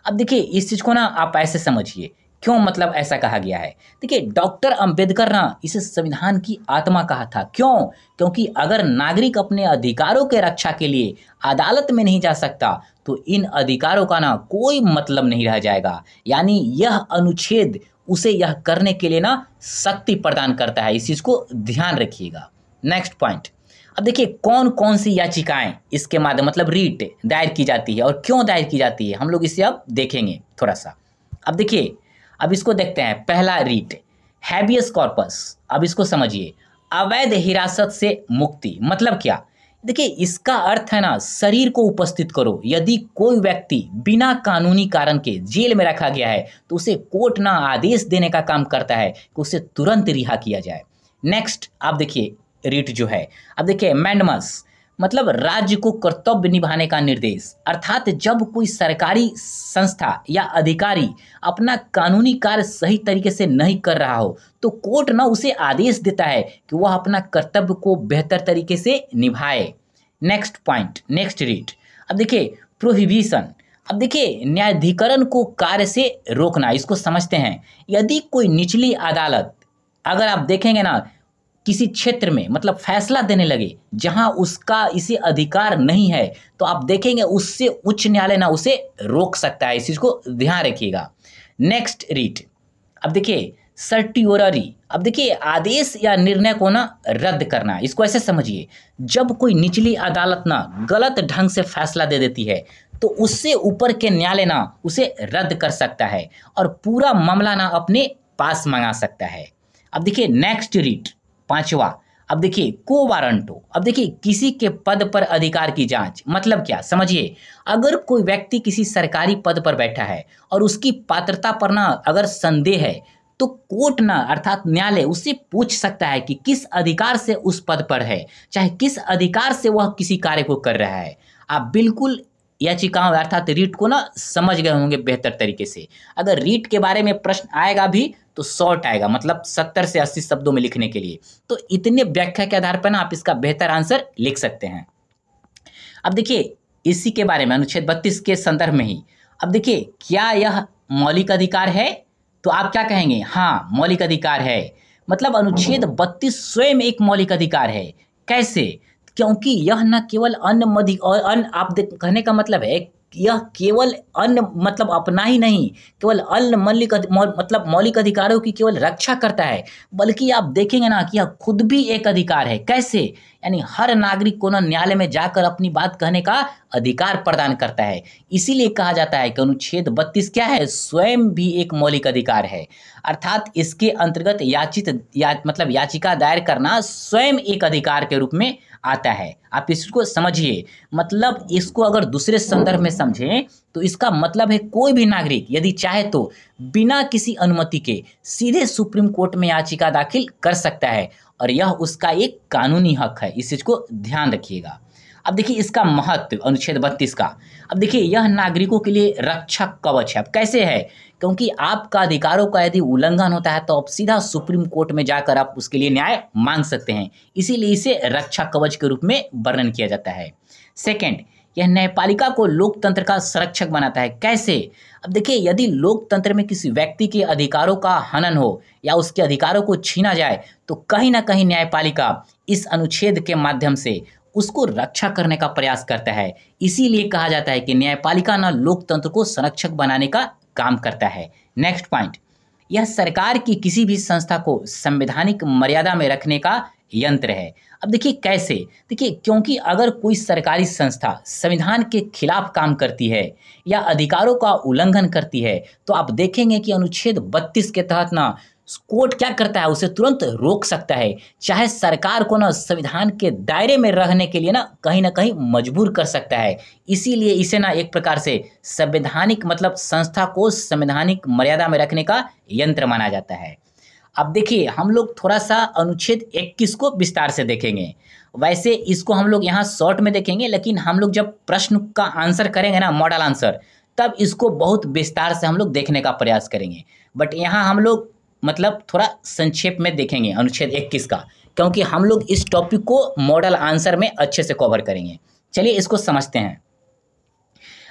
अब देखिए, इस चीज़ को ना आप ऐसे समझिए, क्यों मतलब ऐसा कहा गया है। देखिए, डॉक्टर अंबेडकर ना इसे संविधान की आत्मा कहा था। क्यों? क्योंकि अगर नागरिक अपने अधिकारों के रक्षा के लिए अदालत में नहीं जा सकता तो इन अधिकारों का ना कोई मतलब नहीं रह जाएगा। यानी यह अनुच्छेद उसे यह करने के लिए ना शक्ति प्रदान करता है। इस चीज़ को ध्यान रखिएगा। नेक्स्ट पॉइंट, अब देखिए कौन कौन सी याचिकाएं इसके माध्यम मतलब रीट दायर की जाती है और क्यों दायर की जाती है, हम लोग इसे अब देखेंगे थोड़ा सा। अब देखिए, अब इसको देखते हैं। पहला रीट हैबियस कॉर्पस। अब इसको समझिए, अवैध हिरासत से मुक्ति। मतलब क्या? देखिए, इसका अर्थ है ना शरीर को उपस्थित करो। यदि कोई व्यक्ति बिना कानूनी कारण के जेल में रखा गया है तो उसे कोर्ट ना आदेश देने का काम करता है कि उसे तुरंत रिहा किया जाए। नेक्स्ट आप देखिए रीट जो है, अब देखिए मैंडमस मतलब राज्य को कर्तव्य निभाने का निर्देश। अर्थात जब कोई सरकारी संस्था या अधिकारी अपना कानूनी कार्य सही तरीके से नहीं कर रहा हो तो कोर्ट ना उसे आदेश देता है कि वह अपना कर्तव्य को बेहतर तरीके से निभाए। नेक्स्ट पॉइंट, नेक्स्ट रीट, अब देखिए प्रोहिबिशन। अब देखिए न्यायाधिकरण को कार्य से रोकना, इसको समझते हैं। यदि कोई निचली अदालत अगर आप देखेंगे ना किसी क्षेत्र में मतलब फैसला देने लगे जहां उसका इसे अधिकार नहीं है तो आप देखेंगे उससे उच्च न्यायालय ना उसे रोक सकता है। इस चीज को ध्यान रखिएगा। नेक्स्ट रीट, अब देखिए सर्टियोररी। अब देखिए आदेश या निर्णय को ना रद्द करना, इसको ऐसे समझिए, जब कोई निचली अदालत ना गलत ढंग से फैसला दे देती है तो उससे ऊपर के न्यायालय ना उसे रद्द कर सकता है और पूरा मामला ना अपने पास मंगा सकता है। अब देखिए नेक्स्ट रीट पांचवा, अब देखिए को वारंटो। अब देखिए किसी के पद पर अधिकार की जांच। मतलब क्या? समझिए, अगर कोई व्यक्ति किसी सरकारी पद पर बैठा है और उसकी पात्रता पर ना अगर संदेह है तो कोर्ट ना अर्थात न्यायालय उससे पूछ सकता है कि किस अधिकार से उस पद पर है, चाहे किस अधिकार से वह किसी कार्य को कर रहा है। आप बिल्कुल याचिकाओं अर्थात रीट को ना समझ गए होंगे बेहतर तरीके से। अगर रीट के बारे में प्रश्न आएगा भी तो शॉर्ट आएगा, मतलब 70 से 80 शब्दों में लिखने के लिए। तो इतने व्याख्या के आधार पर ना आप इसका बेहतर आंसर लिख सकते हैं। अब देखिए इसी के बारे में अनुच्छेद 32 के संदर्भ में ही, अब देखिए क्या यह मौलिक अधिकार है? तो आप क्या कहेंगे? हाँ, मौलिक अधिकार है। मतलब अनुच्छेद 32 स्वयं एक मौलिक अधिकार है। कैसे? क्योंकि यह न केवल अन्य और अन्य आप कहने का मतलब है यह केवल अन्य मतलब अपना ही नहीं, केवल अन्य मतलब मौलिक अधिकारों की केवल रक्षा करता है, बल्कि आप देखेंगे ना कि यह खुद भी एक अधिकार है। कैसे? यानी हर नागरिक को ना न्यायालय में जाकर अपनी बात कहने का अधिकार प्रदान करता है। इसीलिए कहा जाता है कि अनुच्छेद 32 क्या है? स्वयं भी एक मौलिक अधिकार है। अर्थात इसके अंतर्गत मतलब याचिका दायर करना स्वयं एक अधिकार के रूप में आता है। आप इसको समझिए, मतलब इसको अगर दूसरे संदर्भ में समझें तो इसका मतलब है कोई भी नागरिक यदि चाहे तो बिना किसी अनुमति के सीधे सुप्रीम कोर्ट में याचिका दाखिल कर सकता है, और यह उसका एक कानूनी हक है। इस चीज को ध्यान रखिएगा। अब देखिए इसका महत्व अनुच्छेद 32 का। अब देखिए यह नागरिकों के लिए रक्षा कवच है। अब कैसे है? क्योंकि आपका अधिकारों का यदि उल्लंघन होता है तो आप सीधा सुप्रीम कोर्ट में जाकर आप उसके लिए न्याय मांग सकते हैं। इसीलिए इसे रक्षा कवच के रूप में वर्णन किया जाता है। सेकंड, यह न्यायपालिका को लोकतंत्र का संरक्षक बनाता है। कैसे? अब देखिए यदि लोकतंत्र में किसी व्यक्ति के अधिकारों का हनन हो या उसके अधिकारों को छीना जाए तो कहीं ना कहीं न्यायपालिका इस अनुच्छेद के माध्यम से उसको रक्षा करने का प्रयास करता है। इसीलिए कहा जाता है कि न्यायपालिका ना लोकतंत्र को संरक्षक बनाने का काम करता है। नेक्स्ट पॉइंट, यह सरकार की किसी भी संस्था को संवैधानिक मर्यादा में रखने का यंत्र है। अब देखिए कैसे? देखिए क्योंकि अगर कोई सरकारी संस्था संविधान के खिलाफ काम करती है या अधिकारों का उल्लंघन करती है तो आप देखेंगे कि अनुच्छेद 32 के तहत ना कोर्ट क्या करता है, उसे तुरंत रोक सकता है, चाहे सरकार को ना संविधान के दायरे में रहने के लिए ना कहीं मजबूर कर सकता है। इसीलिए इसे ना एक प्रकार से संवैधानिक मतलब संस्था को संवैधानिक मर्यादा में रखने का यंत्र माना जाता है। अब देखिए हम लोग थोड़ा सा अनुच्छेद 21 को विस्तार से देखेंगे। वैसे इसको हम लोग यहाँ शॉर्ट में देखेंगे, लेकिन हम लोग जब प्रश्न का आंसर करेंगे ना, मॉडल आंसर, तब इसको बहुत विस्तार से हम लोग देखने का प्रयास करेंगे। बट यहाँ हम लोग मतलब थोड़ा संक्षेप में देखेंगे अनुच्छेद 21 का, क्योंकि हम लोग इस टॉपिक को मॉडल आंसर में अच्छे से कवर करेंगे। चलिए इसको समझते हैं।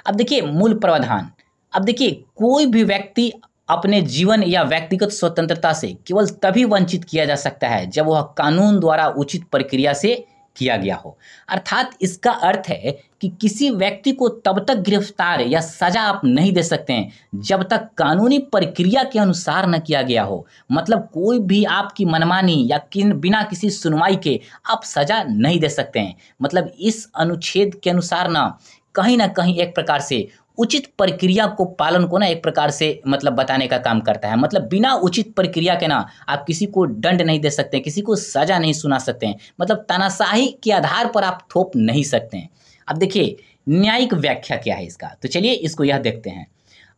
अब देखिए मूल प्रावधान। अब देखिए कोई भी व्यक्ति अपने जीवन या व्यक्तिगत स्वतंत्रता से केवल तभी वंचित किया जा सकता है जब वह कानून द्वारा उचित प्रक्रिया से किया गया हो। अर्थात इसका अर्थ है कि किसी व्यक्ति को तब तक गिरफ्तार या सजा आप नहीं दे सकते हैं जब तक कानूनी प्रक्रिया के अनुसार न किया गया हो। मतलब कोई भी आपकी मनमानी या बिना किसी सुनवाई के आप सजा नहीं दे सकते हैं। मतलब इस अनुच्छेद के अनुसार ना कहीं एक प्रकार से उचित प्रक्रिया को पालन को ना एक प्रकार से मतलब बताने का काम करता है। मतलब बिना उचित प्रक्रिया के ना आप किसी को दंड नहीं दे सकते, किसी को सजा नहीं सुना सकते हैं। मतलब तानाशाही के आधार पर आप थोप नहीं सकते हैं। अब देखिए न्यायिक व्याख्या क्या है इसका, तो चलिए इसको यह देखते हैं।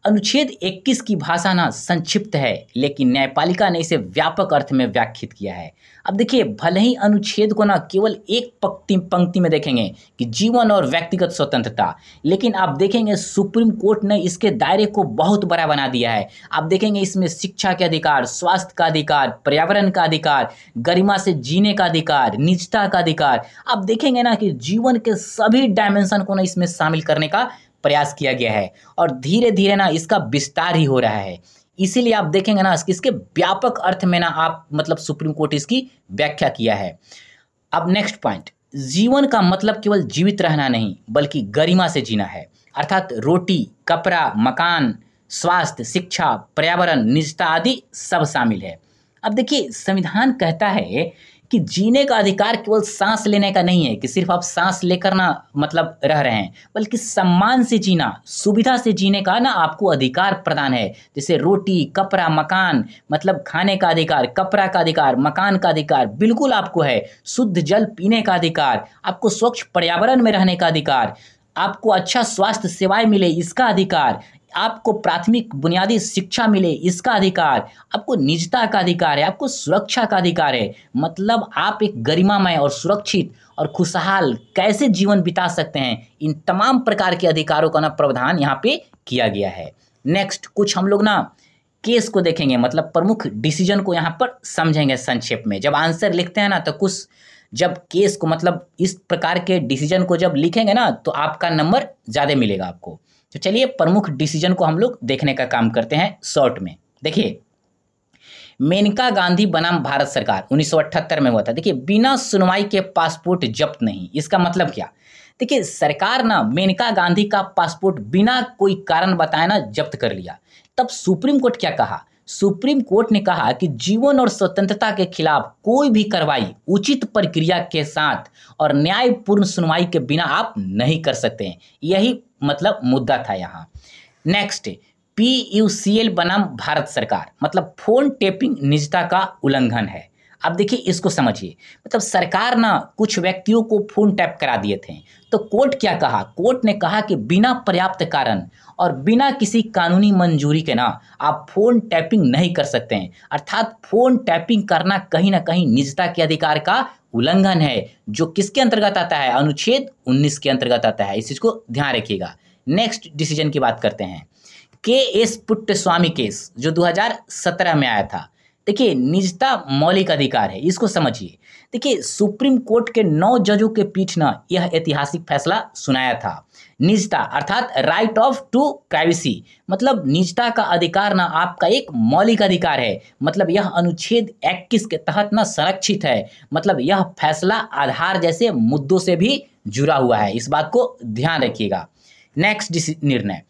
अनुच्छेद 21 की भाषा ना संक्षिप्त है, लेकिन न्यायपालिका ने इसे व्यापक अर्थ में व्याख्यात किया है। अब देखिए भले ही अनुच्छेद को ना केवल एक पंक्ति में देखेंगे कि जीवन और व्यक्तिगत स्वतंत्रता, लेकिन आप देखेंगे सुप्रीम कोर्ट ने इसके दायरे को बहुत बड़ा बना दिया है। आप देखेंगे इसमें शिक्षा के अधिकार, स्वास्थ्य का अधिकार, पर्यावरण का अधिकार, गरिमा से जीने का अधिकार, निजता का अधिकार, आप देखेंगे ना कि जीवन के सभी डायमेंशन को ना इसमें शामिल करने का प्रयास किया गया है, और धीरे धीरे ना इसका विस्तार ही हो रहा है। इसीलिए आप देखेंगे ना इसके व्यापक अर्थ में ना आप मतलब सुप्रीम कोर्ट इसकी व्याख्या किया है। अब नेक्स्ट पॉइंट, जीवन का मतलब केवल जीवित रहना नहीं बल्कि गरिमा से जीना है। अर्थात रोटी, कपड़ा, मकान, स्वास्थ्य, शिक्षा, पर्यावरण, निजता आदि सब शामिल है। अब देखिए संविधान कहता है कि जीने का अधिकार केवल सांस लेने का नहीं है कि सिर्फ आप सांस लेकर ना मतलब रह रहे हैं, बल्कि सम्मान से जीना, सुविधा से जीने का ना आपको अधिकार प्रदान है। जैसे रोटी, कपड़ा, मकान, मतलब खाने का अधिकार, कपड़ा का अधिकार, मकान का अधिकार बिल्कुल आपको है। शुद्ध जल पीने का अधिकार, आपको स्वच्छ पर्यावरण में रहने का अधिकार, आपको अच्छा स्वास्थ्य सेवाएं मिले इसका अधिकार, आपको प्राथमिक बुनियादी शिक्षा मिले इसका अधिकार, आपको निजता का अधिकार है, आपको सुरक्षा का अधिकार है। मतलब आप एक गरिमामय और सुरक्षित और खुशहाल कैसे जीवन बिता सकते हैं, इन तमाम प्रकार के अधिकारों का ना प्रावधान यहाँ पे किया गया है। नेक्स्ट कुछ हम लोग ना केस को देखेंगे, मतलब प्रमुख डिसीजन को यहाँ पर समझेंगे संक्षेप में। जब आंसर लिखते हैं ना तो कुछ जब केस को मतलब इस प्रकार के डिसीजन को जब लिखेंगे ना तो आपका नंबर ज़्यादा मिलेगा आपको। तो चलिए प्रमुख डिसीजन को हम लोग देखने का काम करते हैं शॉर्ट में। देखिए मेनका गांधी बनाम भारत सरकार 1978 में हुआ था। देखिए बिना सुनवाई के पासपोर्ट जब्त नहीं, इसका मतलब क्या? देखिए सरकार ना मेनका गांधी का पासपोर्ट बिना कोई कारण बताए ना जब्त कर लिया। तब सुप्रीम कोर्ट क्या कहा? सुप्रीम कोर्ट ने कहा कि जीवन और स्वतंत्रता के खिलाफ कोई भी कार्रवाई उचित प्रक्रिया के साथ और न्यायपूर्ण सुनवाई के बिना आप नहीं कर सकते हैं। यही मतलब मुद्दा था यहाँ। नेक्स्ट, PUCL बनाम भारत सरकार, मतलब फोन टेपिंग निजता का उल्लंघन है। अब देखिए इसको समझिए, मतलब सरकार ना कुछ व्यक्तियों को फोन टैप करा दिए थे, तो कोर्ट क्या कहा? कोर्ट ने कहा कि बिना पर्याप्त कारण और बिना किसी कानूनी मंजूरी के ना आप फोन टैपिंग नहीं कर सकते हैं। अर्थात फोन टैपिंग करना कहीं ना कहीं निजता के अधिकार का उल्लंघन है, जो किसके अंतर्गत आता है? अनुच्छेद 19 के अंतर्गत आता है। इस चीज को ध्यान रखिएगा। नेक्स्ट डिसीजन की बात करते हैं। KS पुट्टस्वामी केस जो 2017 में आया था। देखिए निजता मौलिक अधिकार है, इसको समझिए। देखिए सुप्रीम कोर्ट के 9 जजों के पीठ ने यह ऐतिहासिक फैसला सुनाया था। निजता अर्थात राइट ऑफ टू प्राइवेसी, मतलब निजता का अधिकार ना आपका एक मौलिक अधिकार है। मतलब यह अनुच्छेद 21 के तहत ना संरक्षित है। मतलब यह फैसला आधार जैसे मुद्दों से भी जुड़ा हुआ है। इस बात को ध्यान रखिएगा। नेक्स्ट निर्णय,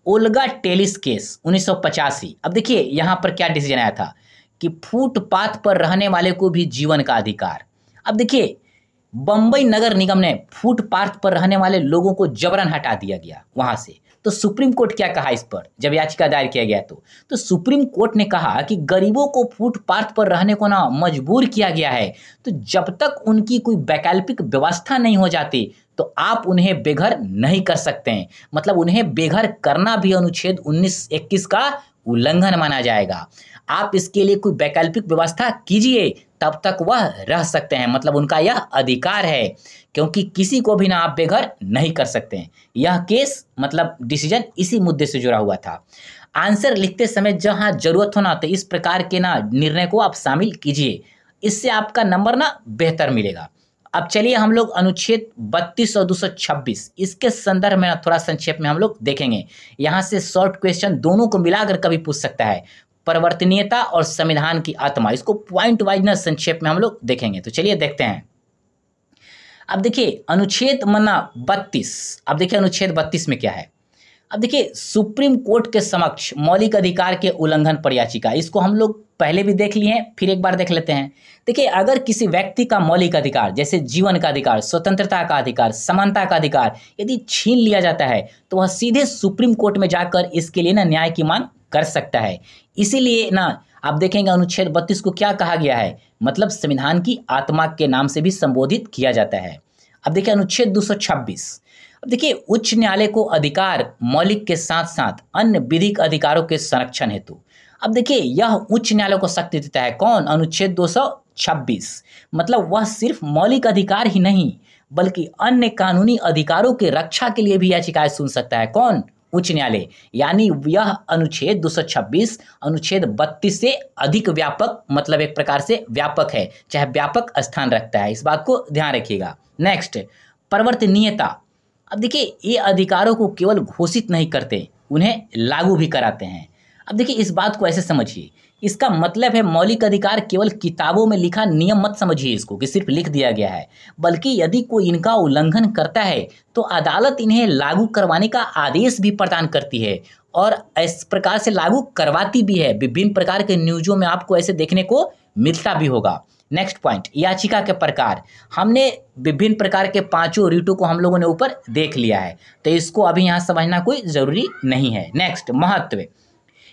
ओल्गा टेलिस केस 1985। अब देखिए यहाँ पर क्या डिसीजन आया था कि फुटपाथ पर रहने वाले को भी जीवन का अधिकार। अब देखिए बंबई नगर निगम ने फुटपाथ पर रहने वाले लोगों को जबरन हटा दिया गया वहां से। तो सुप्रीम कोर्ट क्या कहा इस पर, जब याचिका दायर किया गया तो सुप्रीम कोर्ट ने कहा कि गरीबों को फुटपाथ पर रहने को ना मजबूर किया गया है, तो जब तक उनकी कोई वैकल्पिक व्यवस्था नहीं हो जाती तो आप उन्हें बेघर नहीं कर सकते हैं। मतलब उन्हें बेघर करना भी अनुच्छेद 19-21 का उल्लंघन माना जाएगा। आप इसके लिए कोई वैकल्पिक व्यवस्था कीजिए, तब तक वह रह सकते हैं। मतलब उनका यह अधिकार है, क्योंकि किसी को भी ना आप बेघर नहीं कर सकते हैं। यह केस मतलब डिसीजन इसी मुद्दे से जुड़ा हुआ था। आंसर लिखते समय जहां जरूरत हो ना तो इस प्रकार के ना निर्णय को आप शामिल कीजिए, इससे आपका नंबर ना बेहतर मिलेगा। अब चलिए हम लोग अनुच्छेद 32 और 226 इसके संदर्भ में थोड़ा संक्षेप में हम लोग देखेंगे। यहाँ से शॉर्ट क्वेश्चन दोनों को मिलाकर कभी पूछ सकता है। परिवर्तनीयता और संविधान की आत्मा, इसको पॉइंट वाइज ना संक्षेप में हम लोग देखेंगे। तो चलिए देखते हैं। अब देखिए अनुच्छेद 32। अब देखिए अनुच्छेद 32 में क्या है। अब देखिए सुप्रीम कोर्ट के समक्ष मौलिक अधिकार के उल्लंघन पर याचिका, इसको हम लोग पहले भी देख लिए हैं, फिर एक बार देख लेते हैं। देखिए अगर किसी व्यक्ति का मौलिक अधिकार जैसे जीवन का अधिकार, स्वतंत्रता का अधिकार, समानता का अधिकार यदि छीन लिया जाता है तो वह सीधे सुप्रीम कोर्ट में जाकर इसके लिए ना न्याय की मांग कर सकता है। इसीलिए ना आप देखेंगे अनुच्छेद 32 को क्या कहा गया है, मतलब संविधान की आत्मा के नाम से भी संबोधित किया जाता है। अब देखिए अनुच्छेद 226। अब देखिए उच्च न्यायालय को अधिकार मौलिक के साथ साथ अन्य विधिक अधिकारों के संरक्षण हेतु, अब देखिए यह उच्च न्यायालय को शक्ति देता है। कौन? अनुच्छेद 226। मतलब वह सिर्फ मौलिक अधिकार ही नहीं बल्कि अन्य कानूनी अधिकारों के रक्षा के लिए भी याचिकाएं सुन सकता है। कौन? उच्च न्यायालय। यानी यह अनुच्छेद 226 अनुच्छेद 32 से अधिक व्यापक, मतलब एक प्रकार से व्यापक है, चाहे व्यापक स्थान रखता है। इस बात को ध्यान रखिएगा। नेक्स्ट, परिवर्तनीयता। अब देखिए ये अधिकारों को केवल घोषित नहीं करते, उन्हें लागू भी कराते हैं। अब देखिए इस बात को ऐसे समझिए, इसका मतलब है मौलिक अधिकार केवल किताबों में लिखा नियम मत समझिए इसको कि सिर्फ लिख दिया गया है, बल्कि यदि कोई इनका उल्लंघन करता है तो अदालत इन्हें लागू करवाने का आदेश भी प्रदान करती है और इस प्रकार से लागू करवाती भी है। विभिन्न प्रकार के न्यूज़ों में आपको ऐसे देखने को मिलता भी होगा। नेक्स्ट पॉइंट, याचिका के प्रकार। हमने विभिन्न प्रकार के 5 रीटों को हम लोगों ने ऊपर देख लिया है, तो इसको अभी यहाँ समझना कोई जरूरी नहीं है। नेक्स्ट, महत्व।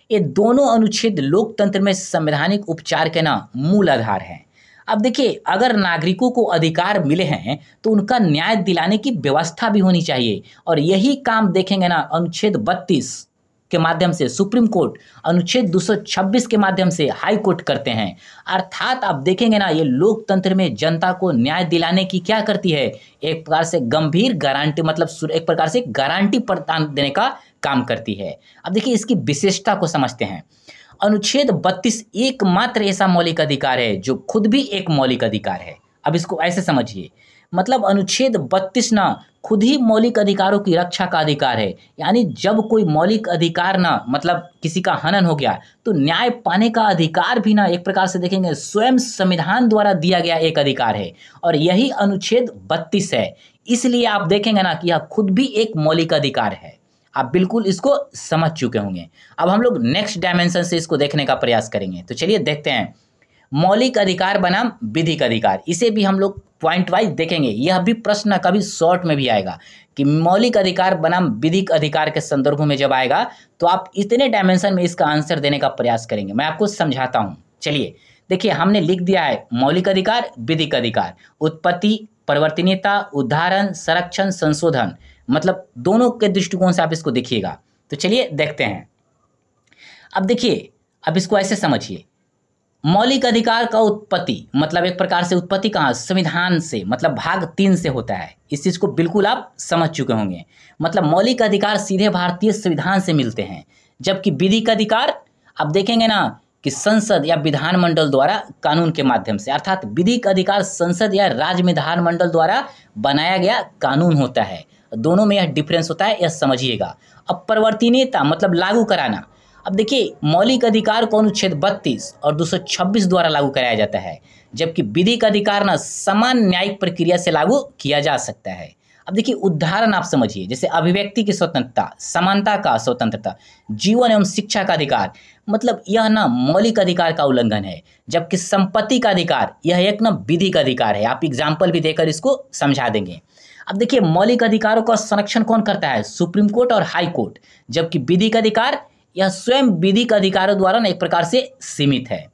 ये दोनों अनुच्छेद लोकतंत्र में संवैधानिक उपचार के ना मूल आधार हैं। अब देखिए अगर नागरिकों को अधिकार मिले हैं तो उनका न्याय दिलाने की व्यवस्था भी होनी चाहिए, और यही काम देखेंगे ना अनुच्छेद 32 के माध्यम से सुप्रीम कोर्ट, अनुच्छेद 226 के माध्यम से हाई कोर्ट करते हैं। अर्थात आप देखेंगे ना ये लोकतंत्र में जनता को न्याय दिलाने की क्या करती है, एक प्रकार से गंभीर गारंटी, मतलब एक प्रकार से गारंटी प्रदान देने का काम करती है। अब देखिए इसकी विशेषता को समझते हैं। अनुच्छेद 32 एकमात्र ऐसा मौलिक अधिकार है जो खुद भी एक मौलिक अधिकार है। अब इसको ऐसे समझिए, मतलब अनुच्छेद 32 ना खुद ही मौलिक अधिकारों की रक्षा का अधिकार है। यानी जब कोई मौलिक अधिकार ना मतलब किसी का हनन हो गया तो न्याय पाने का अधिकार भी ना एक प्रकार से देखेंगे स्वयं संविधान द्वारा दिया गया एक अधिकार है, और यही अनुच्छेद 32 है। इसलिए आप देखेंगे ना कि यह खुद भी एक मौलिक अधिकार है। आप बिल्कुल इसको समझ चुके होंगे। अब हम लोग नेक्स्ट डायमेंशन से इसको देखने का प्रयास करेंगे। तो चलिए देखते हैं मौलिक अधिकार बनाम विधिक अधिकार। इसे भी हम लोग पॉइंट वाइज देखेंगे। यह भी प्रश्न कभी शॉर्ट में भी आएगा कि मौलिक अधिकार बनाम विधिक अधिकार के संदर्भ में जब आएगा तो आप इतने डायमेंशन में इसका आंसर देने का प्रयास करेंगे। मैं आपको समझाता हूं। चलिए देखिए, हमने लिख दिया है मौलिक अधिकार, विधिक अधिकार, उत्पत्ति, परिवर्तनीयता, उदाहरण, संरक्षण, संशोधन, मतलब दोनों के दृष्टिकोण से आप इसको देखिएगा। तो चलिए देखते हैं। अब देखिए, अब इसको ऐसे समझिए, मौलिक अधिकार का उत्पत्ति मतलब एक प्रकार से उत्पत्ति कहाँ, संविधान से, मतलब भाग 3 से होता है। इस चीज को बिल्कुल आप समझ चुके होंगे। मतलब मौलिक अधिकार सीधे भारतीय संविधान से मिलते हैं, जबकि विधिक अधिकार आप देखेंगे ना कि संसद या विधानमंडल द्वारा कानून के माध्यम से, अर्थात विधिक अधिकार संसद या राज्य विधानमंडल द्वारा बनाया गया कानून होता है। दोनों में यह डिफरेंस होता है, यह समझिएगा। अब परिवर्तनीयता मतलब लागू कराना। अब देखिए, मौलिक अधिकार को अनुच्छेद 32 और 226 द्वारा लागू कराया जाता है, जबकि विधिक अधिकार ना समान न्यायिक प्रक्रिया से लागू किया जा सकता है। अब देखिए उदाहरण आप समझिए, जैसे अभिव्यक्ति की स्वतंत्रता, समानता का स्वतंत्रता, जीवन एवं शिक्षा का अधिकार, मतलब यह ना मौलिक अधिकार का उल्लंघन है। जबकि संपत्ति का अधिकार यह एक ना विधिक अधिकार है। आप एग्जाम्पल भी देकर इसको समझा देंगे। अब देखिए, मौलिक अधिकारों का संरक्षण कौन करता है, सुप्रीम कोर्ट और हाई कोर्ट, जबकि विधिक अधिकार यह स्वयं विधिक अधिकारों द्वारा ना एक प्रकार से सीमित है।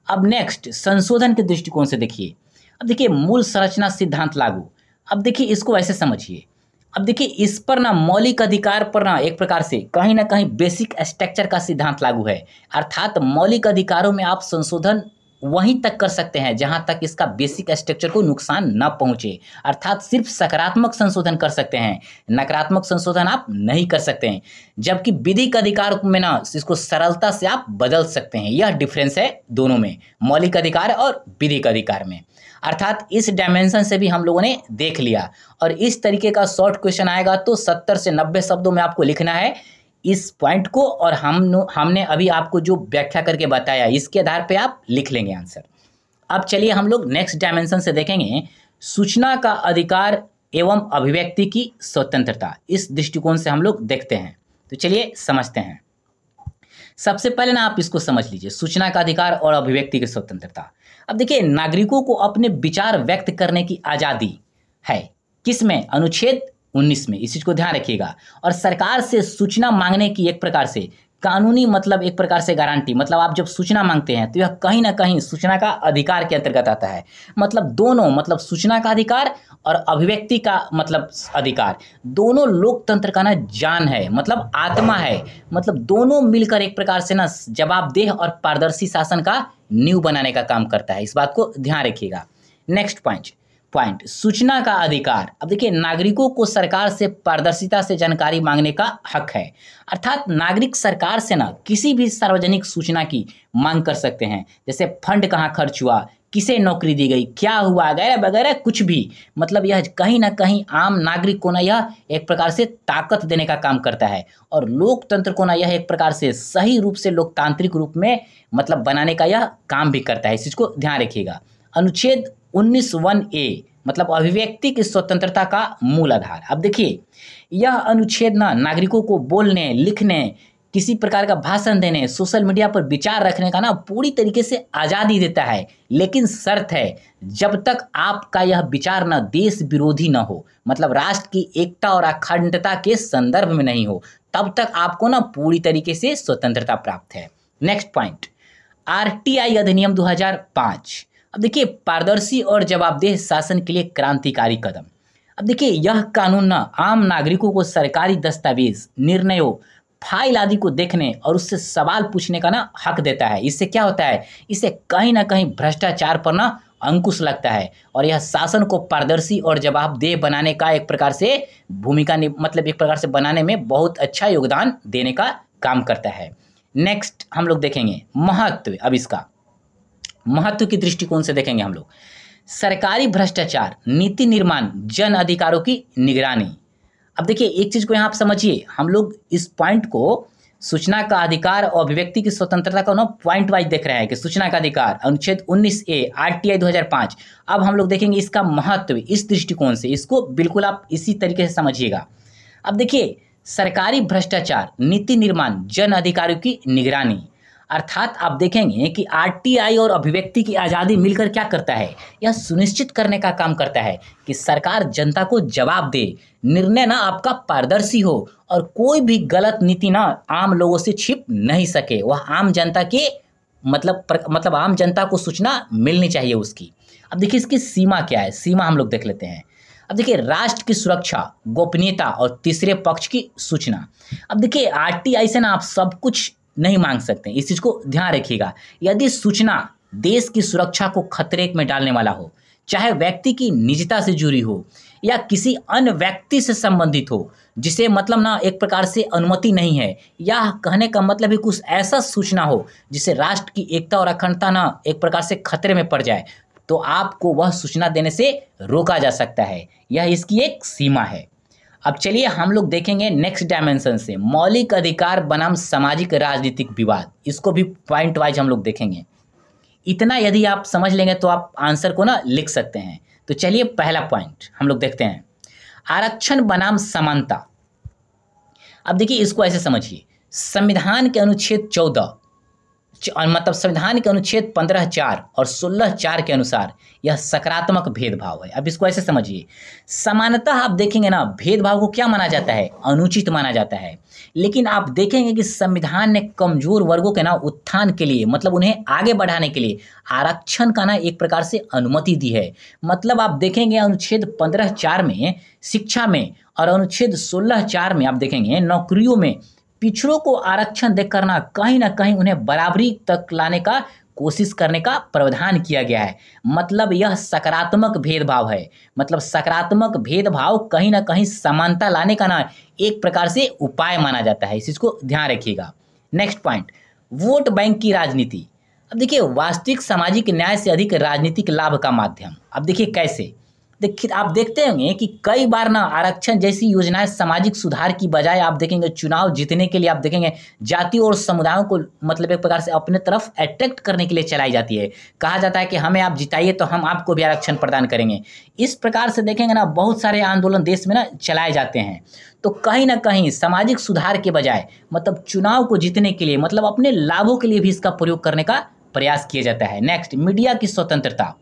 अब नेक्स्ट संशोधन के दृष्टिकोण से देखिए। अब देखिए मूल संरचना सिद्धांत लागू। अब देखिए इसको ऐसे समझिए। अब देखिए इस पर ना मौलिक अधिकार पर ना एक प्रकार से कहीं ना कहीं बेसिक स्ट्रक्चर का सिद्धांत लागू है, अर्थात मौलिक अधिकारों में आप संशोधन वहीं तक कर सकते हैं जहां तक इसका बेसिक स्ट्रक्चर को नुकसान न पहुंचे, अर्थात सिर्फ सकारात्मक संशोधन कर सकते हैं, नकारात्मक संशोधन आप नहीं कर सकते हैं। जबकि विधिक अधिकार में ना इसको सरलता से आप बदल सकते हैं। यह डिफरेंस है दोनों में, मौलिक अधिकार और विधिक अधिकार में। अर्थात इस डायमेंशन से भी हम लोगों ने देख लिया। और इस तरीके का शॉर्ट क्वेश्चन आएगा तो 70 से 90 शब्दों में आपको लिखना है इस पॉइंट को, और हमने अभी आपको जो व्याख्या करके बताया इसके आधार पे आप लिख लेंगे आंसर। अब चलिए हम लोग नेक्स्ट डायमेंशन से देखेंगे सूचना का अधिकार एवं अभिव्यक्ति की स्वतंत्रता। इस दृष्टिकोण से हम लोग देखते हैं। तो चलिए समझते हैं। सबसे पहले ना आप इसको समझ लीजिए, सूचना का अधिकार और अभिव्यक्ति की स्वतंत्रता। अब देखिए नागरिकों को अपने विचार व्यक्त करने की आज़ादी है, किसमें, अनुच्छेद 19 में, इस चीज को ध्यान रखिएगा। और सरकार से सूचना मांगने की एक प्रकार से कानूनी मतलब एक प्रकार से गारंटी, मतलब आप जब सूचना मांगते हैं तो यह कहीं ना कहीं सूचना का अधिकार के अंतर्गत आता है। मतलब दोनों, मतलब सूचना का अधिकार और अभिव्यक्ति का मतलब अधिकार, दोनों लोकतंत्र का ना जान है, मतलब आत्मा है। मतलब दोनों मिलकर एक प्रकार से ना जवाबदेह और पारदर्शी शासन का नींव बनाने का काम करता है। इस बात को ध्यान रखिएगा। नेक्स्ट पॉइंट सूचना का अधिकार। अब देखिए नागरिकों को सरकार से पारदर्शिता से जानकारी मांगने का हक है, अर्थात नागरिक सरकार से ना किसी भी सार्वजनिक सूचना की मांग कर सकते हैं, जैसे फंड कहाँ खर्च हुआ, किसे नौकरी दी गई, क्या हुआ, वगैरह वगैरह कुछ भी। मतलब यह कहीं ना कहीं आम नागरिक को ना यह एक प्रकार से ताकत देने का काम करता है, और लोकतंत्र को ना यह एक प्रकार से सही रूप से लोकतांत्रिक रूप में मतलब बनाने का यह काम भी करता है। इस चीज को ध्यान रखिएगा। अनुच्छेद 19(1)(a) मतलब अभिव्यक्ति की स्वतंत्रता का मूल आधार। अब देखिए यह अनुच्छेद ना नागरिकों को बोलने, लिखने, किसी प्रकार का भाषण देने, सोशल मीडिया पर विचार रखने का ना पूरी तरीके से आज़ादी देता है, लेकिन शर्त है जब तक आपका यह विचार ना देश विरोधी ना हो, मतलब राष्ट्र की एकता और अखंडता के संदर्भ में नहीं हो, तब तक आपको ना पूरी तरीके से स्वतंत्रता प्राप्त है। नेक्स्ट पॉइंट RTI अधिनियम 2005। अब देखिए पारदर्शी और जवाबदेह शासन के लिए क्रांतिकारी कदम। अब देखिए यह कानून ना आम नागरिकों को सरकारी दस्तावेज, निर्णयों, फाइल आदि को देखने और उससे सवाल पूछने का ना हक देता है। इससे क्या होता है, इससे कहीं ना कहीं भ्रष्टाचार पर ना अंकुश लगता है, और यह शासन को पारदर्शी और जवाबदेह बनाने का एक प्रकार से भूमिका मतलब एक प्रकार से बनाने में बहुत अच्छा योगदान देने का काम करता है। नेक्स्ट हम लोग देखेंगे महत्व। अब इसका महत्व की दृष्टिकोण से देखेंगे हम लोग। सरकारी भ्रष्टाचार, नीति निर्माण, जन अधिकारों की निगरानी। अब देखिए एक चीज को यहाँ आप समझिए, हम लोग इस पॉइंट को सूचना का अधिकार और अभिव्यक्ति की स्वतंत्रता का ना पॉइंट वाइज देख रहे हैं कि सूचना का अधिकार अनुच्छेद 19A आरटीआई 2005। अब हम लोग देखेंगे इसका महत्व इस दृष्टिकोण से, इसको बिल्कुल आप इसी तरीके से समझिएगा। अब देखिए सरकारी भ्रष्टाचार, नीति निर्माण, जन अधिकारों की निगरानी, अर्थात आप देखेंगे कि आरटीआई और अभिव्यक्ति की आज़ादी मिलकर क्या करता है, यह सुनिश्चित करने का काम करता है कि सरकार जनता को जवाब दे, निर्णय ना आपका पारदर्शी हो और कोई भी गलत नीति ना आम लोगों से छिप नहीं सके। वह आम जनता के मतलब आम जनता को सूचना मिलनी चाहिए उसकी। अब देखिए इसकी सीमा क्या है, सीमा हम लोग देख लेते हैं। अब देखिए राष्ट्र की सुरक्षा, गोपनीयता और तीसरे पक्ष की सूचना। अब देखिए आरटीआई से ना आप सब कुछ नहीं मांग सकते, इस चीज को ध्यान रखिएगा। यदि सूचना देश की सुरक्षा को खतरे में डालने वाला हो, चाहे व्यक्ति की निजता से जुड़ी हो या किसी अन्य व्यक्ति से संबंधित हो, जिसे मतलब ना एक प्रकार से अनुमति नहीं है, या कहने का मतलब है कुछ ऐसा सूचना हो जिससे राष्ट्र की एकता और अखंडता ना एक प्रकार से खतरे में पड़ जाए, तो आपको वह सूचना देने से रोका जा सकता है। यह इसकी एक सीमा है। अब चलिए हम लोग देखेंगे नेक्स्ट डायमेंशन से, मौलिक अधिकार बनाम सामाजिक राजनीतिक विवाद। इसको भी पॉइंट वाइज हम लोग देखेंगे। इतना यदि आप समझ लेंगे तो आप आंसर को ना लिख सकते हैं। तो चलिए पहला पॉइंट हम लोग देखते हैं, आरक्षण बनाम समानता। अब देखिए इसको ऐसे समझिए, संविधान के अनुच्छेद 14 मतलब संविधान के अनुच्छेद 15(4) और 16(4) के अनुसार यह सकारात्मक भेदभाव है। अब इसको ऐसे समझिए, समानता आप देखेंगे ना, भेदभाव को क्या माना जाता है, अनुचित माना जाता है। लेकिन आप देखेंगे कि संविधान ने कमजोर वर्गों के ना उत्थान के लिए, मतलब उन्हें आगे बढ़ाने के लिए आरक्षण का ना एक प्रकार से अनुमति दी है। मतलब आप देखेंगे अनुच्छेद 15(4) में शिक्षा में और अनुच्छेद 16(4) में आप देखेंगे नौकरियों में पिछड़ों को आरक्षण देकर ना कहीं उन्हें बराबरी तक लाने का कोशिश करने का प्रावधान किया गया है। मतलब यह सकारात्मक भेदभाव है। मतलब सकारात्मक भेदभाव कहीं ना कहीं समानता लाने का ना एक प्रकार से उपाय माना जाता है। इस चीज को ध्यान रखिएगा। नेक्स्ट पॉइंट, वोट बैंक की राजनीति। अब देखिए वास्तविक सामाजिक न्याय से अधिक राजनीतिक लाभ का माध्यम। अब देखिए कैसे, देखिए आप देखते होंगे कि कई बार ना आरक्षण जैसी योजनाएं सामाजिक सुधार की बजाय आप देखेंगे चुनाव जीतने के लिए आप देखेंगे जाति और समुदायों को मतलब एक प्रकार से अपने तरफ अट्रैक्ट करने के लिए चलाई जाती है। कहा जाता है कि हमें आप जिताइए तो हम आपको भी आरक्षण प्रदान करेंगे। इस प्रकार से देखेंगे ना बहुत सारे आंदोलन देश में ना चलाए जाते हैं। तो कहीं ना कहीं सामाजिक सुधार के बजाय मतलब चुनाव को जीतने के लिए मतलब अपने लाभों के लिए भी इसका प्रयोग करने का प्रयास किया जाता है। नेक्स्ट, मीडिया की स्वतंत्रता।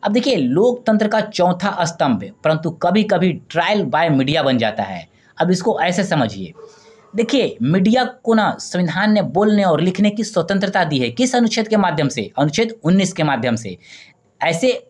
अब देखिए लोकतंत्र का चौथा स्तंभ परंतु कभी कभी ट्रायल बाय मीडिया बन जाता है। अब इसको ऐसे समझिए, देखिए मीडिया को ना संविधान ने बोलने और लिखने की स्वतंत्रता दी है। किस अनुच्छेद के माध्यम से, अनुच्छेद 19 के माध्यम से। ऐसे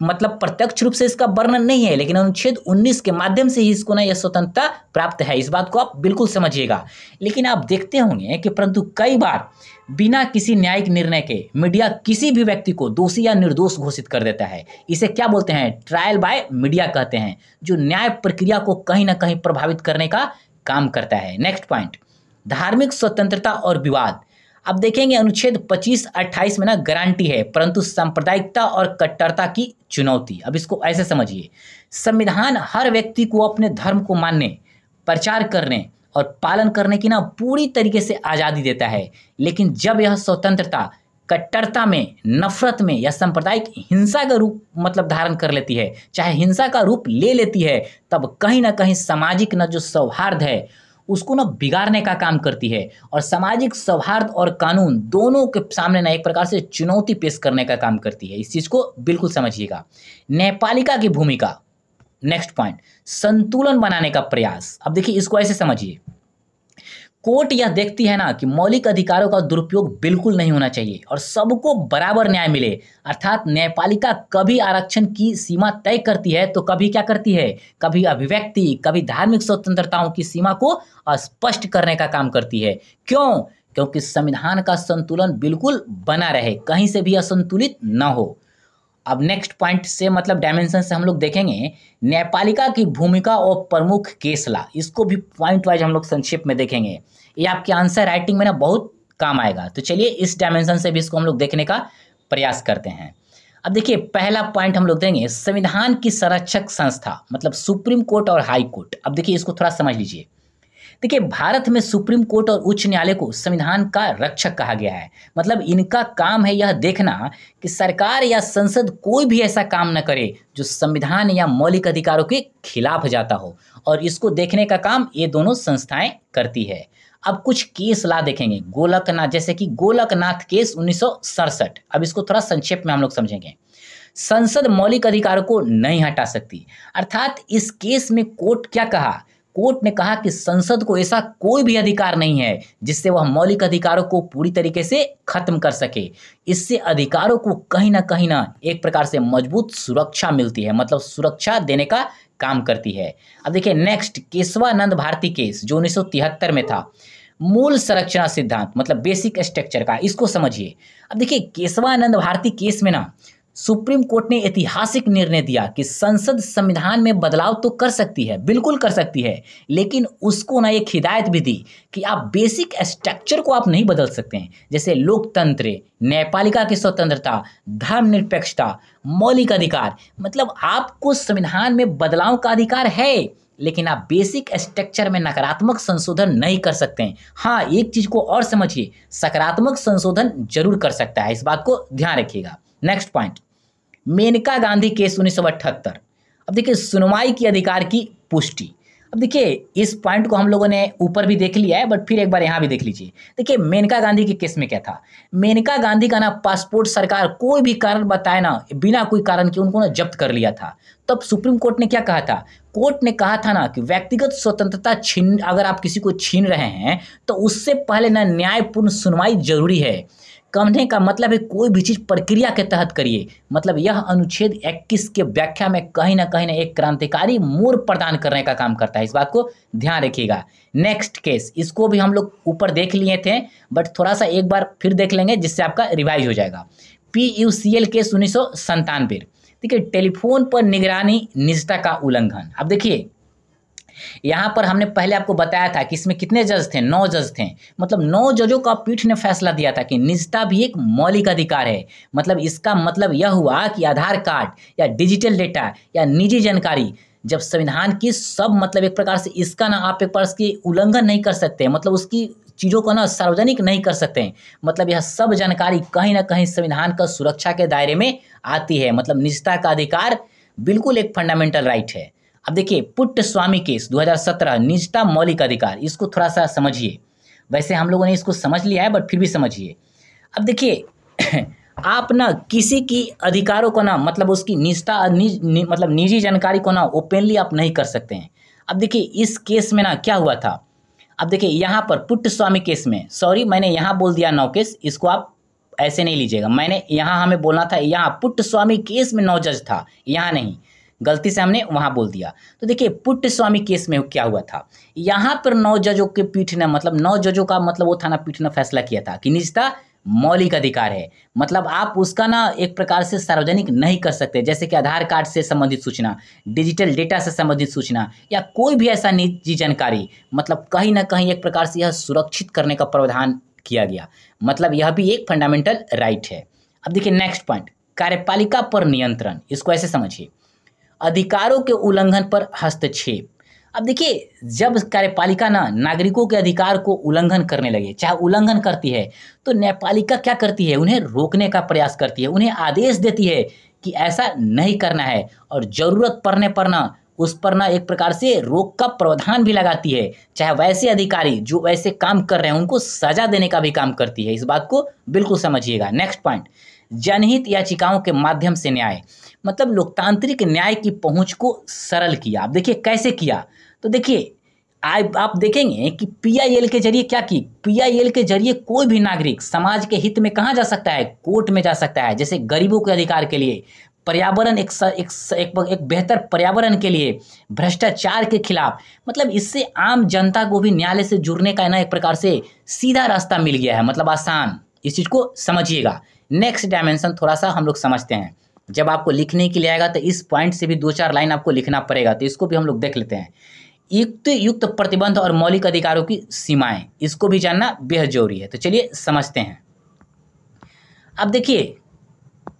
मतलब प्रत्यक्ष रूप से इसका वर्णन नहीं है, लेकिन अनुच्छेद 19 के माध्यम से ही इसको ना यह स्वतंत्रता प्राप्त है। इस बात को आप बिल्कुल समझिएगा। लेकिन आप देखते होंगे कि परंतु कई बार बिना किसी न्यायिक निर्णय के मीडिया किसी भी व्यक्ति को दोषी या निर्दोष घोषित कर देता है। इसे क्या बोलते हैं, ट्रायल बाय मीडिया कहते हैं, जो न्याय प्रक्रिया को कहीं ना कहीं प्रभावित करने का काम करता है। नेक्स्ट पॉइंट, धार्मिक स्वतंत्रता और विवाद। अब देखेंगे अनुच्छेद 25-28 में ना गारंटी है परंतु सांप्रदायिकता और कट्टरता की चुनौती। अब इसको ऐसे समझिए, संविधान हर व्यक्ति को अपने धर्म को मानने, प्रचार करने और पालन करने की ना पूरी तरीके से आज़ादी देता है। लेकिन जब यह स्वतंत्रता कट्टरता में, नफरत में या सांप्रदायिक हिंसा का रूप मतलब धारण कर लेती है, चाहे हिंसा का रूप ले लेती है, तब कहीं ना कहीं सामाजिक ना जो सौहार्द है उसको ना बिगाड़ने का काम करती है। और सामाजिक सौहार्द और कानून दोनों के सामने ना एक प्रकार से चुनौती पेश करने का काम करती है। इस चीज को बिल्कुल समझिएगा। न्यायपालिका की भूमिका। नेक्स्ट पॉइंट, संतुलन बनाने का प्रयास। अब देखिए इसको ऐसे समझिए, कोर्ट यह देखती है ना कि मौलिक अधिकारों का दुरुपयोग बिल्कुल नहीं होना चाहिए और सबको बराबर न्याय मिले। अर्थात न्यायपालिका कभी आरक्षण की सीमा तय करती है तो कभी क्या करती है, कभी अभिव्यक्ति, कभी धार्मिक स्वतंत्रताओं की सीमा को स्पष्ट करने का काम करती है। क्यों? क्योंकि संविधान का संतुलन बिल्कुल बना रहे, कहीं से भी असंतुलित न हो। अब नेक्स्ट पॉइंट से मतलब डायमेंशन से हम लोग देखेंगे न्यायपालिका की भूमिका और प्रमुख केस ला। इसको भी पॉइंट वाइज हम लोग संक्षेप में देखेंगे। ये आपके आंसर राइटिंग में ना बहुत काम आएगा। तो चलिए इस डायमेंशन से भी इसको हम लोग देखने का प्रयास करते हैं। अब देखिए पहला पॉइंट हम लोग देंगे संविधान की संरक्षक संस्था मतलब सुप्रीम कोर्ट और हाई कोर्ट। अब देखिए इसको थोड़ा समझ लीजिए। देखिए भारत में सुप्रीम कोर्ट और उच्च न्यायालय को संविधान का रक्षक कहा गया है। मतलब इनका काम है यह देखना कि सरकार या संसद कोई भी ऐसा काम न करे जो संविधान या मौलिक अधिकारों के खिलाफ जाता हो, और इसको देखने का काम ये दोनों संस्थाएं करती है। अब कुछ केस ला देखेंगे गोलकनाथ, जैसे कि गोलकनाथ केस 1967। अब इसको थोड़ा संक्षेप में हम लोग समझेंगे। संसद मौलिक अधिकारों को नहीं हटा सकती, अर्थात इस केस में कोर्ट क्या कहा, कोर्ट ने कहा कि संसद को ऐसा कोई भी अधिकार नहीं है जिससे वह मौलिक अधिकारों को पूरी तरीके से खत्म कर सके। इससे अधिकारों को कहीं ना एक प्रकार से मजबूत सुरक्षा मिलती है, मतलब सुरक्षा देने का काम करती है। अब देखिए नेक्स्ट केशवानंद भारती केस जो 1973 में था, मूल संरचना सिद्धांत मतलब बेसिक स्ट्रक्चर का, इसको समझिए। अब देखिए केशवानंद भारती केस में ना सुप्रीम कोर्ट ने ऐतिहासिक निर्णय दिया कि संसद संविधान में बदलाव तो कर सकती है, बिल्कुल कर सकती है, लेकिन उसको ना एक हिदायत भी दी कि आप बेसिक स्ट्रक्चर को आप नहीं बदल सकते हैं, जैसे लोकतंत्र, न्यायपालिका की स्वतंत्रता, धर्मनिरपेक्षता, मौलिक अधिकार। मतलब आपको संविधान में बदलाव का अधिकार है, लेकिन आप बेसिक स्ट्रक्चर में नकारात्मक संशोधन नहीं कर सकते हैं। हाँ, एक चीज को और समझिए, सकारात्मक संशोधन जरूर कर सकता है, इस बात को ध्यान रखिएगा। Next point Maneka Gandhi case 1978। अब देखिए सुनवाई की अधिकार की पुष्टि। अब देखिए इस पॉइंट को हम लोगों ने ऊपर भी देख लिया है, बट फिर एक बार यहाँ भी देख लीजिए। देखिए मेनका गांधी के केस में क्या था, मेनका गांधी का ना पासपोर्ट सरकार कोई भी कारण बताए ना, बिना कोई कारण के उनको ना जब्त कर लिया था। तब सुप्रीम कोर्ट ने क्या कहा था, कोर्ट ने कहा था ना कि व्यक्तिगत स्वतंत्रता छीन, अगर आप किसी को छीन रहे हैं तो उससे पहले ना न्यायपूर्ण सुनवाई जरूरी है। कहने का मतलब है कोई भी चीज प्रक्रिया के तहत करिए। मतलब यह अनुच्छेद 21 के व्याख्या में कहीं ना एक क्रांतिकारी मोड़ प्रदान करने का काम करता है, इस बात को ध्यान रखिएगा। नेक्स्ट केस, इसको भी हम लोग ऊपर देख लिए थे, बट थोड़ा सा एक बार फिर देख लेंगे जिससे आपका रिवाइज हो जाएगा। PUCL case 1997। देखिए टेलीफोन पर निगरानी निजता का उल्लंघन। अब देखिए यहाँ पर हमने पहले आपको बताया था कि इसमें कितने जज थे, 9 जज थे। मतलब 9 जजों का पीठ ने फैसला दिया था कि निजता भी एक मौलिक अधिकार है। मतलब इसका मतलब यह हुआ कि आधार कार्ड या डिजिटल डेटा या निजी जानकारी जब संविधान की सब मतलब एक प्रकार से इसका ना आप एक प्रकार से उल्लंघन नहीं कर सकते, मतलब उसकी चीज़ों को ना सार्वजनिक नहीं कर सकते। मतलब यह सब जानकारी कहीं ना कहीं संविधान का सुरक्षा के दायरे में आती है। मतलब निजता का अधिकार बिल्कुल एक फंडामेंटल राइट है। अब देखिए पुट्टस्वामी केस 2017, निजता मौलिक अधिकार, इसको थोड़ा सा समझिए। वैसे हम लोगों ने इसको समझ लिया है, बट फिर भी समझिए। अब देखिए आप ना किसी की अधिकारों को ना मतलब उसकी निजता मतलब निजी जानकारी को ना ओपनली आप नहीं कर सकते हैं। अब देखिए इस केस में ना क्या हुआ था, अब देखिए यहाँ पर पुट्टस्वामी केस में, सॉरी मैंने यहाँ बोल दिया 9 केस, इसको आप ऐसे नहीं लीजिएगा। मैंने यहाँ हमें बोलना था यहाँ पुट्टस्वामी केस में 9 जज था, यहाँ नहीं, गलती से हमने वहां बोल दिया। तो देखिए पुट्टस्वामी केस में क्या हुआ था, यहाँ पर 9 जजों के पीठ ने मतलब 9 जजों का मतलब वो था ना पीठ ने फैसला किया था कि निजता मौलिक अधिकार है। मतलब आप उसका ना एक प्रकार से सार्वजनिक नहीं कर सकते, जैसे कि आधार कार्ड से संबंधित सूचना, डिजिटल डेटा से संबंधित सूचना या कोई भी ऐसा निजी जानकारी, मतलब कहीं ना कहीं एक प्रकार से यह सुरक्षित करने का प्रावधान किया गया। मतलब यह भी एक फंडामेंटल राइट है। अब देखिए नेक्स्ट पॉइंट कार्यपालिका पर नियंत्रण, इसको ऐसे समझिए, अधिकारों के उल्लंघन पर हस्तक्षेप। अब देखिए जब कार्यपालिका ना नागरिकों के अधिकार को उल्लंघन करने लगे, चाहे उल्लंघन करती है, तो न्यायपालिका क्या करती है, उन्हें रोकने का प्रयास करती है, उन्हें आदेश देती है कि ऐसा नहीं करना है, और जरूरत पड़ने पर ना उस पर ना एक प्रकार से रोक का प्रावधान भी लगाती है। चाहे वैसे अधिकारी जो वैसे काम कर रहे हैं उनको सजा देने का भी काम करती है, इस बात को बिल्कुल समझिएगा। नेक्स्ट पॉइंट जनहित याचिकाओं के माध्यम से न्याय, मतलब लोकतांत्रिक न्याय की पहुंच को सरल किया। अब देखिए कैसे किया, तो देखिए आप देखेंगे कि PIL के जरिए क्या की, PIL के जरिए कोई भी नागरिक समाज के हित में कहाँ जा सकता है, कोर्ट में जा सकता है। जैसे गरीबों के अधिकार के लिए, पर्यावरण एक बेहतर पर्यावरण के लिए, भ्रष्टाचार के खिलाफ, मतलब इससे आम जनता को भी न्यायालय से जुड़ने का ना एक प्रकार से सीधा रास्ता मिल गया है, मतलब आसान। इस चीज को समझिएगा। नेक्स्ट डायमेंशन थोड़ा सा हम लोग समझते हैं, जब आपको लिखने के लिए आएगा तो इस पॉइंट से भी 2-4 लाइन आपको लिखना पड़ेगा, तो इसको भी हम लोग देख लेते हैं। युक्त प्रतिबंध और मौलिक अधिकारों की सीमाएं, इसको भी जानना बेहद जरूरी है। तो चलिए समझते हैं। अब देखिए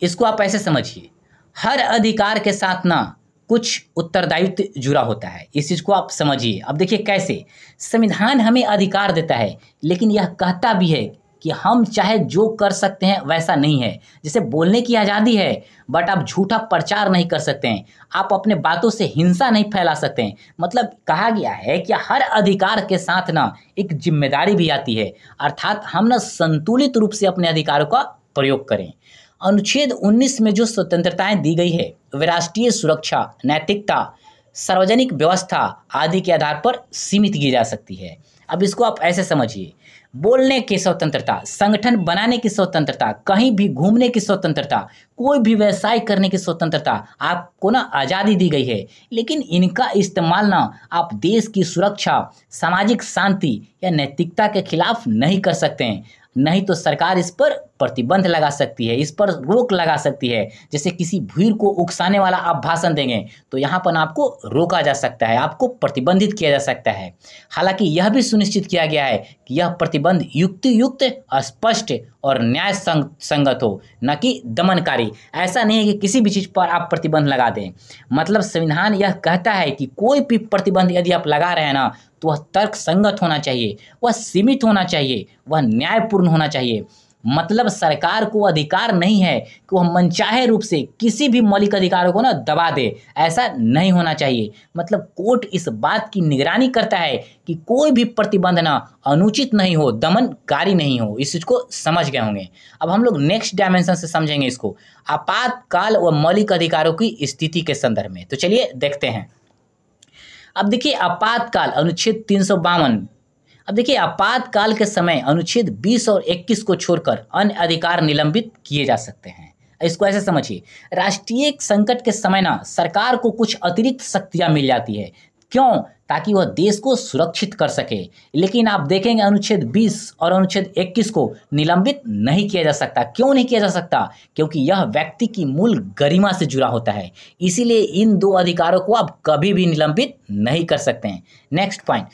इसको आप ऐसे समझिए, हर अधिकार के साथ ना कुछ उत्तरदायित्व जुड़ा होता है। इस चीज को आप समझिए। अब देखिए कैसे संविधान हमें अधिकार देता है, लेकिन यह कहता भी है कि हम चाहे जो कर सकते हैं वैसा नहीं है। जैसे बोलने की आज़ादी है, बट आप झूठा प्रचार नहीं कर सकते हैं, आप अपने बातों से हिंसा नहीं फैला सकते हैं। मतलब कहा गया है कि हर अधिकार के साथ ना एक जिम्मेदारी भी आती है, अर्थात हम ना संतुलित रूप से अपने अधिकारों का प्रयोग करें। अनुच्छेद 19 में जो स्वतंत्रताएं दी गई है वे राष्ट्रीय सुरक्षा, नैतिकता, सार्वजनिक व्यवस्था आदि के आधार पर सीमित की जा सकती है। अब इसको आप ऐसे समझिए, बोलने की स्वतंत्रता, संगठन बनाने की स्वतंत्रता, कहीं भी घूमने की स्वतंत्रता, कोई भी व्यवसाय करने की स्वतंत्रता आपको ना आज़ादी दी गई है, लेकिन इनका इस्तेमाल ना आप देश की सुरक्षा, सामाजिक शांति या नैतिकता के खिलाफ नहीं कर सकते हैं। नहीं तो सरकार इस पर प्रतिबंध लगा सकती है, इस पर रोक लगा सकती है। जैसे किसी भीड़ को उकसाने वाला आप भाषण देंगे तो यहाँ पर आपको रोका जा सकता है, आपको प्रतिबंधित किया जा सकता है। हालांकि यह भी सुनिश्चित किया गया है कि यह प्रतिबंध युक्तियुक्त, स्पष्ट और न्याय संगत हो, न कि दमनकारी। ऐसा नहीं है कि किसी भी चीज़ पर आप प्रतिबंध लगा दें। मतलब संविधान यह कहता है कि कोई भी प्रतिबंध यदि आप लगा रहे हैं ना, तो वह तर्क संगत होना चाहिए, वह सीमित होना चाहिए, वह न्यायपूर्ण होना चाहिए। मतलब सरकार को अधिकार नहीं है कि वह मनचाहे रूप से किसी भी मौलिक अधिकारों को ना दबा दे, ऐसा नहीं होना चाहिए। मतलब कोर्ट इस बात की निगरानी करता है कि कोई भी प्रतिबंध ना अनुचित नहीं हो, दमनकारी नहीं हो। इस चीज को समझ गए होंगे। अब हम लोग नेक्स्ट डायमेंशन से समझेंगे इसको, आपातकाल व मौलिक अधिकारों की स्थिति के संदर्भ में। तो चलिए देखते हैं। अब देखिए आपातकाल, अनुच्छेद 352। अब देखिए आपातकाल के समय अनुच्छेद 20 और 21 को छोड़कर अन्य अधिकार निलंबित किए जा सकते हैं। इसको ऐसे समझिए, राष्ट्रीय संकट के समय ना सरकार को कुछ अतिरिक्त शक्तियां मिल जाती है। क्यों? ताकि वह देश को सुरक्षित कर सके। लेकिन आप देखेंगे अनुच्छेद 20 और अनुच्छेद 21 को निलंबित नहीं किया जा सकता। क्यों नहीं किया जा सकता? क्योंकि यह व्यक्ति की मूल गरिमा से जुड़ा होता है। इसीलिए इन दो अधिकारों को आप कभी भी निलंबित नहीं कर सकते हैं। नेक्स्ट पॉइंट,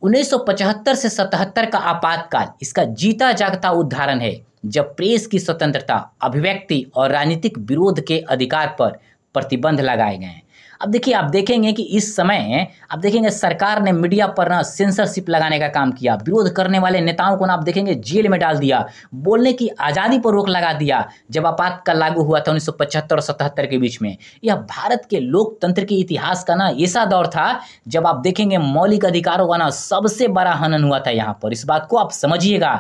1975 से 77 का आपातकाल इसका जीता जागता उदाहरण है, जब प्रेस की स्वतंत्रता, अभिव्यक्ति और राजनीतिक विरोध के अधिकार पर प्रतिबंध लगाए गए हैं। अब देखिए आप देखेंगे कि इस समय आप देखेंगे सरकार ने मीडिया पर ना सेंसरशिप लगाने का काम किया, विरोध करने वाले नेताओं को ना आप देखेंगे जेल में डाल दिया, बोलने की आज़ादी पर रोक लगा दिया। जब आपातकाल लागू हुआ था 1975 और 77 के बीच में, यह भारत के लोकतंत्र के इतिहास का ना ऐसा दौर था जब आप देखेंगे मौलिक अधिकारों का ना सबसे बड़ा हनन हुआ था यहाँ पर। इस बात को आप समझिएगा।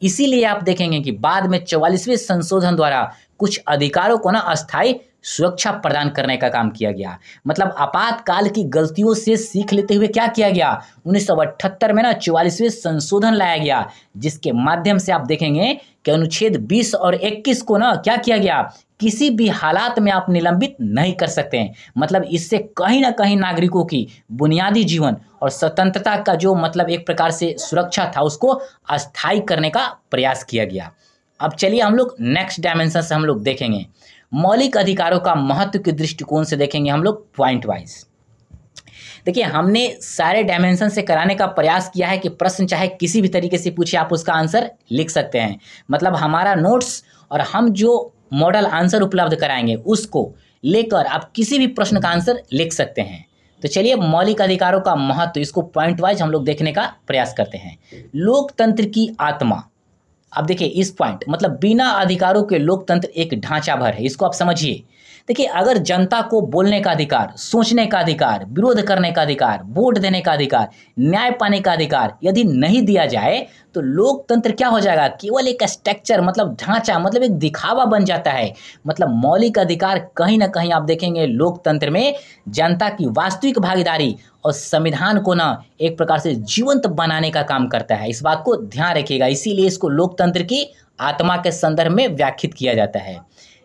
इसीलिए आप देखेंगे कि बाद में 44वें संशोधन द्वारा कुछ अधिकारों को ना अस्थायी सुरक्षा प्रदान करने का काम किया गया। मतलब आपातकाल की गलतियों से सीख लेते हुए क्या किया गया, 1978 में ना 44वें संशोधन लाया गया, जिसके माध्यम से आप देखेंगे कि अनुच्छेद 20 और 21 को ना क्या किया गया, किसी भी हालात में आप निलंबित नहीं कर सकते हैं। मतलब इससे कहीं ना कहीं नागरिकों की बुनियादी जीवन और स्वतंत्रता का जो मतलब एक प्रकार से सुरक्षा था उसको अस्थायी करने का प्रयास किया गया। अब चलिए हम लोग नेक्स्ट डायमेंशन से हम लोग देखेंगे, मौलिक अधिकारों का महत्व के दृष्टिकोण से देखेंगे हम लोग पॉइंट वाइज। देखिए हमने सारे डायमेंशन से कराने का प्रयास किया है कि प्रश्न चाहे किसी भी तरीके से पूछे आप उसका आंसर लिख सकते हैं। मतलब हमारा नोट्स और हम जो मॉडल आंसर उपलब्ध कराएंगे उसको लेकर आप किसी भी प्रश्न का आंसर लिख सकते हैं। तो चलिए मौलिक अधिकारों का महत्व, इसको पॉइंट वाइज हम लोग देखने का प्रयास करते हैं। लोकतंत्र की आत्मा। अब देखिए इस पॉइंट, मतलब बिना अधिकारों के लोकतंत्र एक ढांचा भर है। इसको आप समझिए। देखिए अगर जनता को बोलने का अधिकार, सोचने का अधिकार, विरोध करने का अधिकार, वोट देने का अधिकार, न्याय पाने का अधिकार यदि नहीं दिया जाए तो लोकतंत्र क्या हो जाएगा, केवल एक स्ट्रक्चर, मतलब ढांचा, मतलब एक दिखावा बन जाता है। मतलब मौलिक अधिकार कहीं ना कहीं आप देखेंगे लोकतंत्र में जनता की वास्तविक भागीदारी और संविधान को ना एक प्रकार से जीवंत बनाने का काम करता है। इस बात को ध्यान रखिएगा। इसीलिए इसको लोकतंत्र की आत्मा के संदर्भ में व्याख्यात किया जाता है।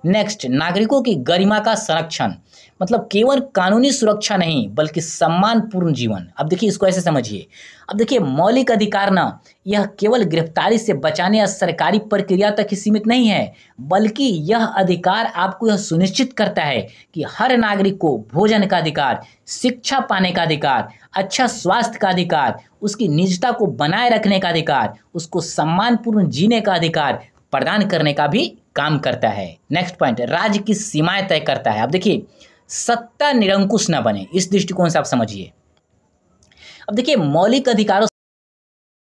नेक्स्ट, नागरिकों की गरिमा का संरक्षण। मतलब केवल कानूनी सुरक्षा नहीं बल्कि सम्मानपूर्ण जीवन। अब देखिए इसको ऐसे समझिए। अब देखिए मौलिक अधिकार ना यह केवल गिरफ्तारी से बचाने या सरकारी प्रक्रिया तक ही सीमित नहीं है, बल्कि यह अधिकार आपको यह सुनिश्चित करता है कि हर नागरिक को भोजन का अधिकार, शिक्षा पाने का अधिकार, अच्छा स्वास्थ्य का अधिकार, उसकी निजता को बनाए रखने का अधिकार, उसको सम्मानपूर्ण जीने का अधिकार प्रदान करने का भी काम करता है। नेक्स्ट पॉइंट, राज्य की सीमाएं तय करता है। अब देखिए, सत्ता निरंकुश ना बने, इस दृष्टिकोण से आप समझिए। अब देखिए, मौलिक अधिकारों